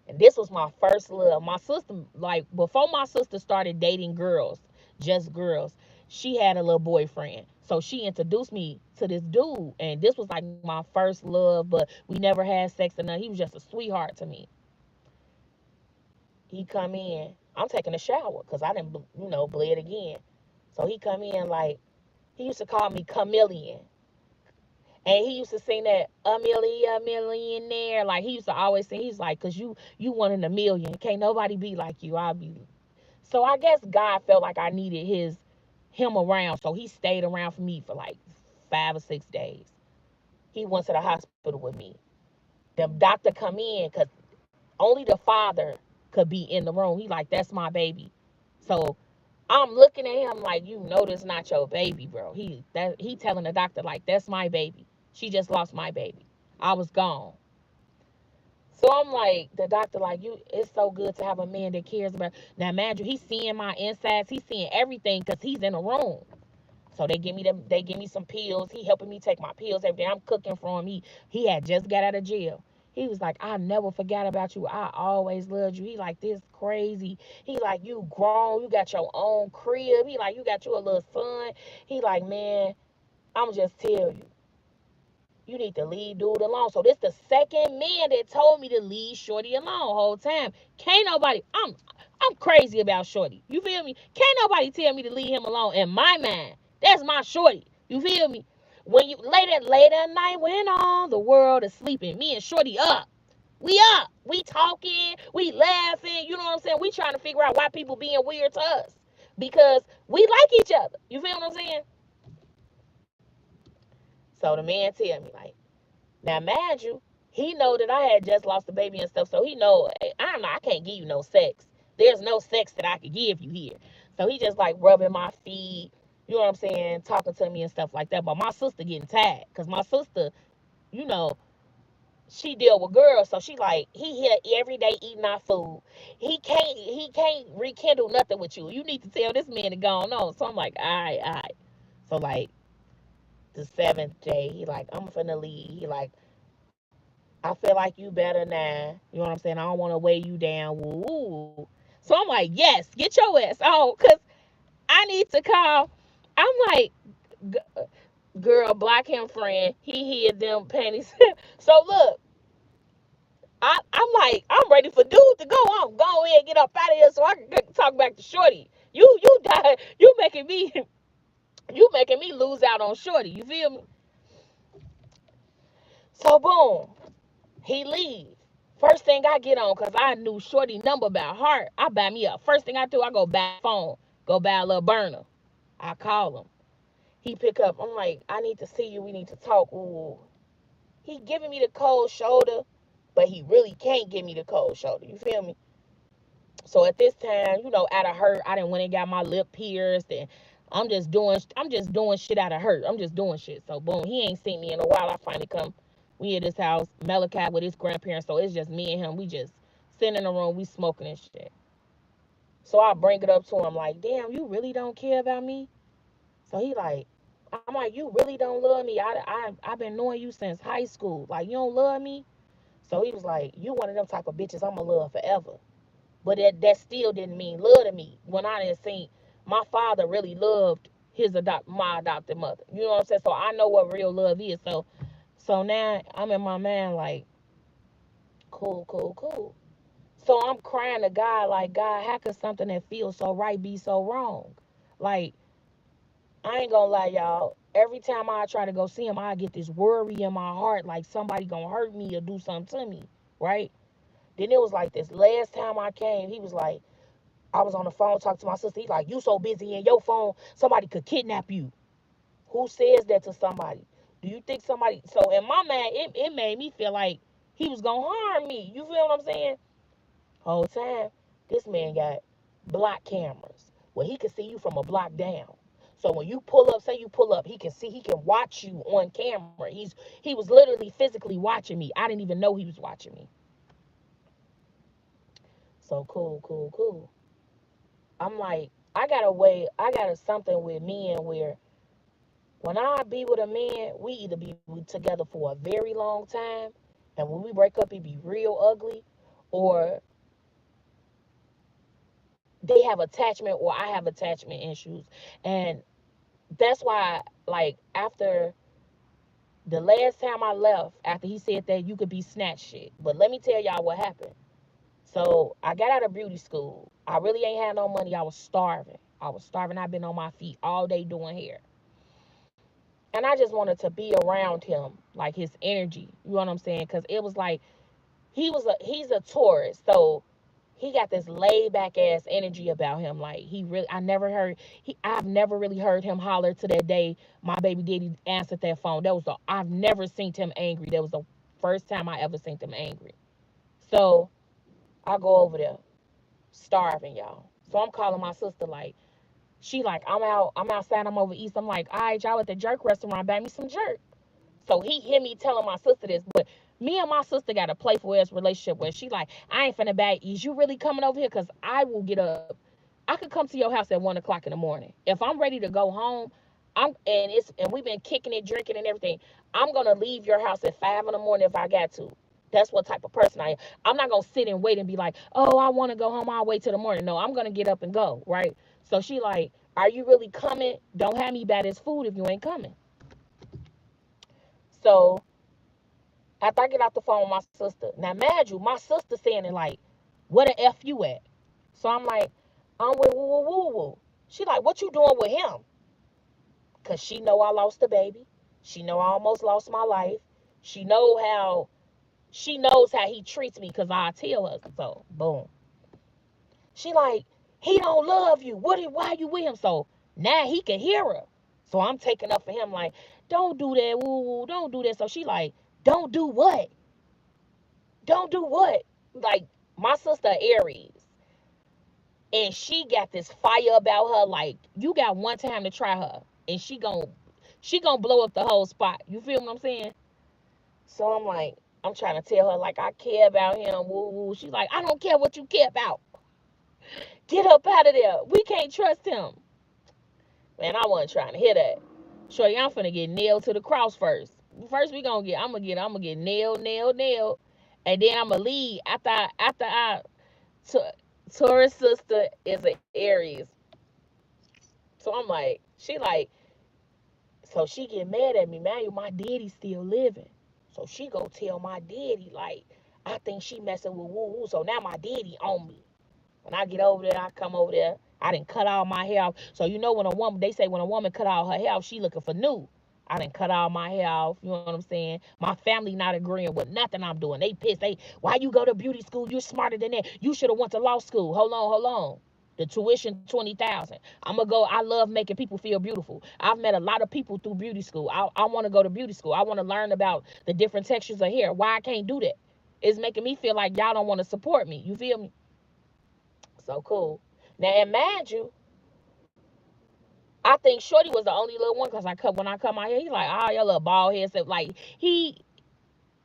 and this was my first love. My sister, like before my sister started dating girls, just girls, she had a little boyfriend. So she introduced me to this dude. And this was like my first love, but we never had sex or nothing. He was just a sweetheart to me. He come in. I'm taking a shower because I didn't, bled again. So he come in like, he used to call me Chameleon. And he used to sing that a millionaire. Like he used to always sing. He's like, cause you one in a million. Can't nobody be like you. I'll be. So I guess God felt like I needed him around. So he stayed around for me for like 5 or 6 days. He went to the hospital with me. The doctor come in because only the father could be in the room. He like, that's my baby. So I'm looking at him like, this not your baby, bro. He telling the doctor like, that's my baby. She just lost my baby. I was gone. So I'm like, the doctor like, it's so good to have a man that cares about. Now imagine he's seeing my insides, he's seeing everything because he's in the room. So they give me some pills. He helping me take my pills every day. I'm cooking for him. He had just got out of jail. He was like, I never forgot about you. I always loved you. He like, this crazy. He like, you grown. You got your own crib. He like, you got you a little son. He like, man, I'm just tell you, you need to leave dude alone. So this the second man that told me to leave Shorty alone whole time. Can't nobody, I'm crazy about Shorty. You feel me? Can't nobody tell me to leave him alone in my mind. That's my Shorty. You feel me? When you later at night when all the world is sleeping, me and Shorty up. We up. We talking. We laughing. You know what I'm saying? We trying to figure out why people being weird to us. Because we like each other. You feel what I'm saying? So the man tell me like, Now, mind you, he know that I had just lost the baby and stuff, so he know, hey, I can't give you no sex. There's no sex that I could give you here. So he just like rubbing my feet, you know what I'm saying, talking to me and stuff like that. But my sister getting tired, cause my sister, you know, she deal with girls, so she like he here every day eating our food. He can't rekindle nothing with you. You need to tell this man to go on. So I'm like, all right, all right. So like the seventh day, he like, I'm finna leave. He like, I feel like you better now. You know what I'm saying? I don't want to weigh you down. Woo. So I'm like, yes, get your ass on, cause I need to call. I'm like, girl, block him, friend. He hid them panties. So look, I'm like, I'm ready for dude to go on. Go ahead, get up out of here so I can talk back to Shorty. You die. You making me lose out on Shorty. You feel me? So boom, he leave. First thing I get on, cause I knew Shorty number by heart. I buy me up. First thing I do, I go buy a phone, go buy a little burner. I call him. He pick up. I'm like, I need to see you. We need to talk. Ooh. He giving me the cold shoulder, but he really can't give me the cold shoulder. You feel me? So at this time, out of hurt, I didn't went and got my lip pierced, and I'm just doing shit out of hurt. I'm just doing shit. So boom, he ain't seen me in a while. I finally come. We at his house, Malachi with his grandparents. So it's just me and him. We just sitting in the room, we smoking and shit. So I bring it up to him like, damn, you really don't care about me? So he like, I'm like, you really don't love me. I've been knowing you since high school. Like, you don't love me? So he was like, you one of them type of bitches I'ma love forever. But that still didn't mean love to me when I didn't see my father really loved my adopted mother. You know what I'm saying? So I know what real love is. So now I'm in my mind like, cool, cool, cool. So I'm crying to God like, God, how could something that feels so right be so wrong? Like, I ain't gonna lie, y'all. Every time I try to go see him, I get this worry in my heart like somebody gonna hurt me or do something to me, right? Then it was like this last time I came, he was like, I was on the phone talking to my sister. He's like, you so busy in your phone, somebody could kidnap you. Who says that to somebody? Do you think somebody? So in my mind, it made me feel like he was gonna harm me. You feel what I'm saying? Whole time, this man got block cameras where he can see you from a block down. So when you pull up, say you pull up, he can watch you on camera. He was literally physically watching me. I didn't even know he was watching me. So cool, cool, cool. I'm like, I got a something with men where when I be with a man, we either be together for a very long time, and when we break up, it be real ugly, or they have attachment or I have attachment issues. And that's why, like, after the last time I left, after he said that you could be snatched shit. But let me tell y'all what happened. So I got out of beauty school. I really ain't had no money. I was starving. I was starving. I've been on my feet all day doing hair. And I just wanted to be around him, like his energy. You know what I'm saying? Because it was like he's a Taurus, so he got this laid back ass energy about him. Like I've never really heard him holler to that day my baby daddy answered that phone. I've never seen him angry. That was the first time I ever seen him angry. So I go over there, starving, y'all. So I'm calling my sister like, she like, I'm outside, I'm over east. I'm like, all right, y'all at the jerk restaurant, buy me some jerk. So he hear me telling my sister this, but me and my sister got a playful ass relationship where she like, I ain't finna bag. Is you really coming over here? Cause I will get up. I could come to your house at 1 o'clock in the morning. If I'm ready to go home, and we've been kicking it, drinking and everything. I'm gonna leave your house at 5 in the morning if I got to. That's what type of person I am. I'm not gonna sit and wait and be like, oh, I wanna go home, I'll wait till the morning. No, I'm gonna get up and go, right? So she like, are you really coming? Don't have me buy this food if you ain't coming. So after I get off the phone with my sister, now mind you, my sister saying it like, where the F you at? So I'm like, I'm with woo woo woo woo. She like, what you doing with him? Cause she know I lost the baby. She know I almost lost my life. She know how she knows how he treats me because I tell her. So boom. She like, he don't love you. Why you with him? So now he can hear her. So I'm taking up for him like, don't do that, woo woo, don't do that. So she like, Don't do what? Don't do what? Like, my sister Aries, and she got this fire about her. Like, you got one time to try her, and she gonna blow up the whole spot. You feel what I'm saying? So I'm like, I'm trying to tell her like I care about him. Woo woo. She's like, I don't care what you care about. Get up out of there. We can't trust him. Man, I wasn't trying to hear that. Shorty, I'm finna get nailed to the cross first. First we gonna get, I'm gonna get nailed, and then I'm gonna leave Taurus sister is an Aries. So I'm like, she like, so she get mad at me, man. My daddy still living. So she go tell my daddy, like, I think she messing with woo woo. So now my daddy on me. When I get over there, I come over there. I didn't cut all my hair off. So you know when a woman, they say when a woman cut all her hair off, she looking for new. I didn't cut all my hair off. You know what I'm saying? My family not agreeing with nothing I'm doing. They pissed. Why you go to beauty school? You're smarter than that. You should have went to law school. Hold on. The tuition 20,000. I'm gonna go. I love making people feel beautiful. I've met a lot of people through beauty school. I want to go to beauty school. I want to learn about the different textures of hair. Why I can't do that? It's making me feel like y'all don't want to support me. You feel me? So cool. Now, and mind you, I think Shorty was the only little one because when I cut my hair, he like, oh, your little bald head stuff. Like he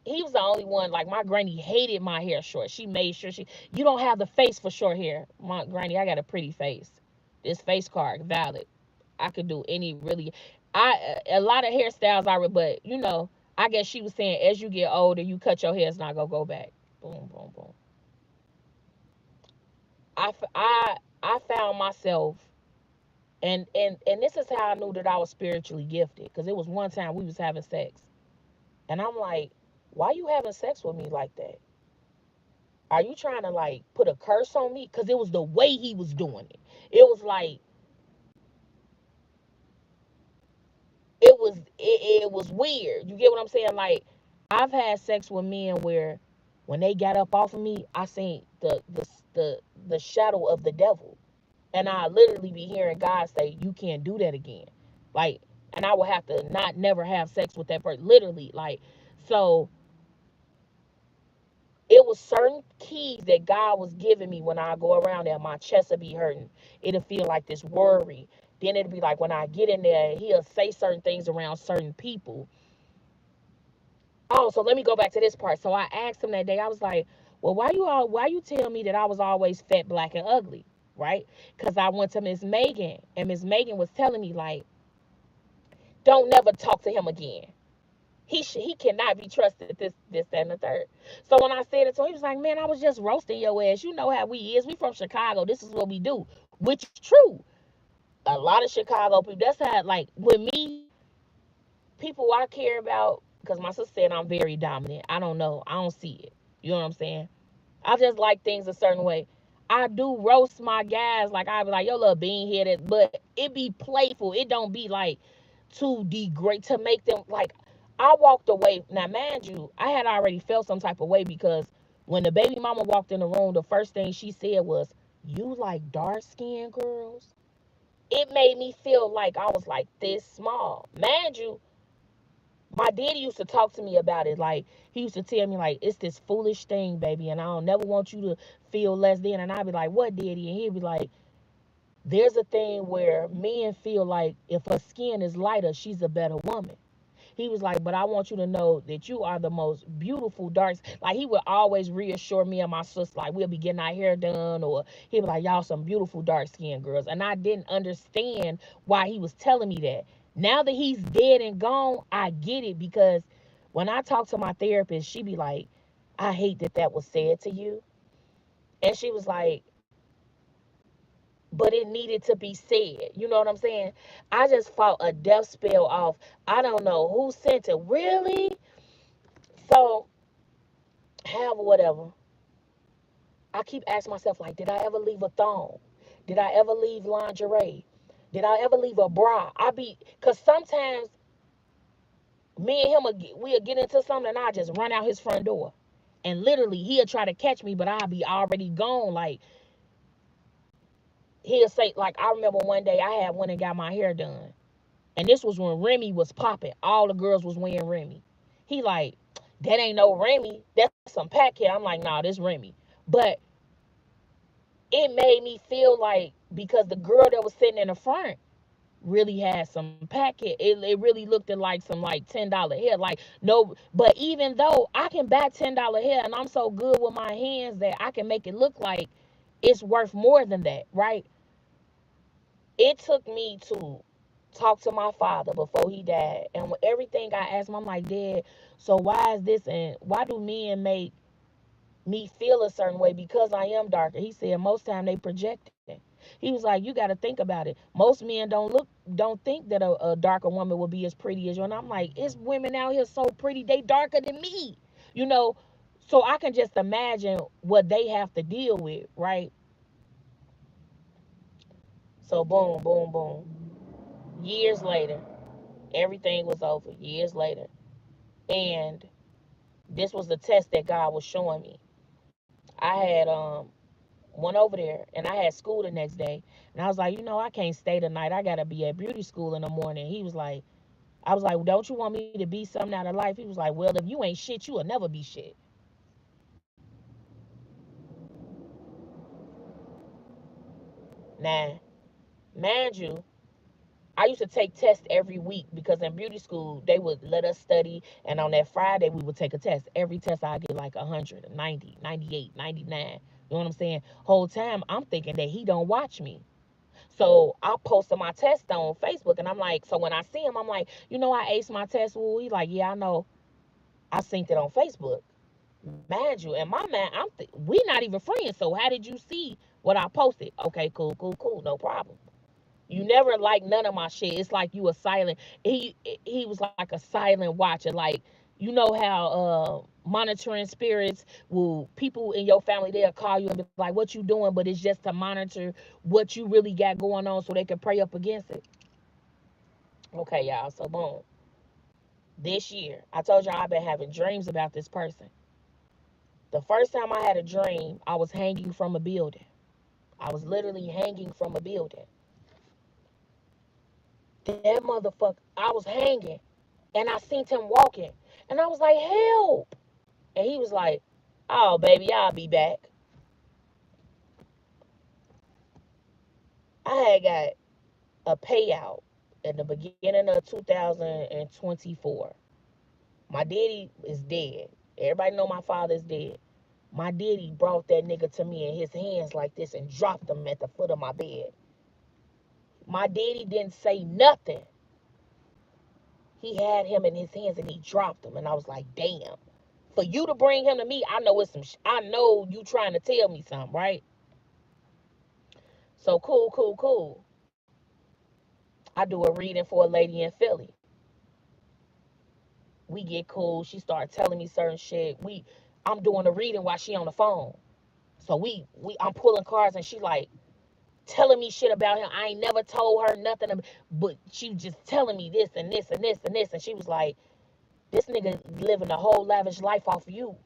was the only one. Like my granny hated my hair short. She made sure you don't have the face for short hair. My granny, I got a pretty face. This face card valid. I could do any really. A lot of hairstyles but I guess she was saying as you get older, you cut your hair, it's not gonna go back. Boom, boom, boom. I found myself. And this is how I knew that I was spiritually gifted. Because it was one time we was having sex. And I'm like, why you having sex with me like that? Are you trying to like put a curse on me? Because it was the way he was doing it. It was like, it was weird. You get what I'm saying? Like, I've had sex with men where when they got up off of me, I seen the shadow of the devil. And I literally be hearing God say, you can't do that again. Like, and I would have to not never have sex with that person. Literally, like, so it was certain keys that God was giving me when I go around there. My chest would be hurting. It'll feel like this worry. Then it'll be like when I get in there, he'll say certain things around certain people. Oh, so let me go back to this part. So I asked him that day, I was like, well, why you tell me that I was always fat, black, and ugly? Right? Because I went to Miss Megan, and Miss Megan was telling me, like, don't never talk to him again. He cannot be trusted, this, that, and the third. So when I said it to him, he was like, man, I was just roasting your ass. You know how we is. We from Chicago. This is what we do. Which is true. A lot of Chicago people, that's how, like, with me, people I care about, because my sister said I'm very dominant. I don't know. I don't see it. You know what I'm saying? I just like things a certain way. I do roast my guys. Like, I be like, yo, little bean headed. But it be playful. It don't be like to degrade, to make them like. I walked away. Now, mind you, I had already felt some type of way because when the baby mama walked in the room, the first thing she said was, you like dark skinned girls? It made me feel like I was like this small. Mind you, my daddy used to talk to me about it. Like, he used to tell me, like, it's this foolish thing, baby, and I don't never want you to feel less than. And I'd be like, what, daddy? And he'd be like, there's a thing where men feel like if her skin is lighter, she's a better woman. He was like, but I want you to know that you are the most beautiful dark. Like, he would always reassure me and my sister, like, we'll be getting our hair done, or he'd be like, y'all some beautiful dark skinned girls. And I didn't understand why he was telling me that. Now that he's dead and gone, I get it, because when I talk to my therapist, she be like, I hate that that was said to you. And she was like, but it needed to be said. You know what I'm saying? I just fought a death spell off. I don't know who sent it. Really? So, however, whatever. I keep asking myself, like, did I ever leave a thong? Did I ever leave lingerie? Did I ever leave a bra? Because sometimes me and him, we'll get into something and I just run out his front door. And literally, he'll try to catch me, but I'll be already gone. Like, he'll say, like, I remember one day I had went and got my hair done. And this was when Remy was popping. All the girls was wearing Remy. He like, that ain't no Remy. That's some pack hair. I'm like, nah, this Remy. But it made me feel like, because the girl that was sitting in the front really had some packet. It really looked at like some like $10 hair. Like, no, but even though I can buy $10 hair and I'm so good with my hands that I can make it look like it's worth more than that, right? It took me to talk to my father before he died. And with everything I asked him, I'm like, Dad, so why is this, and why do men make me feel a certain way because I am darker? He said most time they project it. He was like, you got to think about it. Most men don't think that a darker woman will be as pretty as you. And I'm like, it's women out here so pretty, they darker than me, you know. So I can just imagine what they have to deal with, right? So boom, boom, boom. Years later, everything was over. Years later, and this was the test that God was showing me. I had went over there and I had school the next day, and I was like, I can't stay tonight. I gotta be at beauty school in the morning. He was like, I was like, don't you want me to be something out of life? He was like, well, if you ain't shit, you will never be shit. Now, mind you, I used to take tests every week because in beauty school they would let us study, and on that Friday we would take a test. Every test I get like 100, 90, 98, 99. You know what I'm saying? Whole time I'm thinking that he don't watch me. So I posted my test on Facebook, and I'm like, so when I see him, I'm like, I aced my test. Well, he's like, yeah, I know. I synced it on Facebook. Mind you, and my man, we not even friends. So how did you see what I posted? Okay, cool, cool, cool, no problem. You never like none of my shit. It's like you a silent. He was like a silent watcher. Like, how monitoring spirits will, people in your family, they'll call you and be like, "What you doing?" But it's just to monitor what you really got going on, so they can pray up against it. Okay, y'all. So boom. This year, I told y'all I've been having dreams about this person. The first time I had a dream, I was hanging from a building. I was literally hanging from a building. That motherfucker, I was hanging, and I seen him walking, and I was like, help. And he was like, oh, baby, I'll be back. I had got a payout in the beginning of 2024. My daddy is dead. Everybody know my father is dead. My daddy brought that nigga to me in his hands like this and dropped him at the foot of my bed. My daddy didn't say nothing. He had him in his hands and he dropped him, and I was like, damn. For you to bring him to me, I know it's some. I know you trying to tell me something, right? So cool, cool, cool. I do a reading for a lady in Philly. We get cool. She started telling me certain shit. I'm doing a reading while she on the phone. So I'm pulling cards, and she like telling me shit about him. I ain't never told her nothing, but she was just telling me this and this and this and this. And she was like, this nigga living a whole lavish life off of you.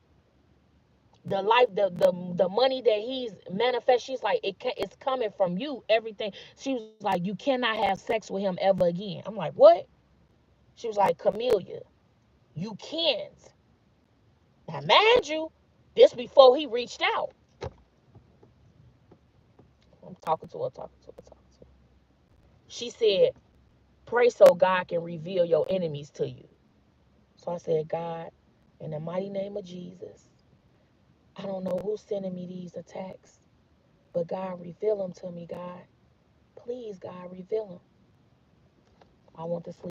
The life, the money that he's manifest, she's like, it's coming from you. Everything. She was like, you cannot have sex with him ever again. I'm like, what? She was like, Camillia, you can't. Now, mind you, this before he reached out. I'm talking to her, talking to her, talking to her. She said, pray so God can reveal your enemies to you. So I said, God, in the mighty name of Jesus, I don't know who's sending me these attacks, but God, reveal them to me, God. Please, God, reveal them. I want to sleep.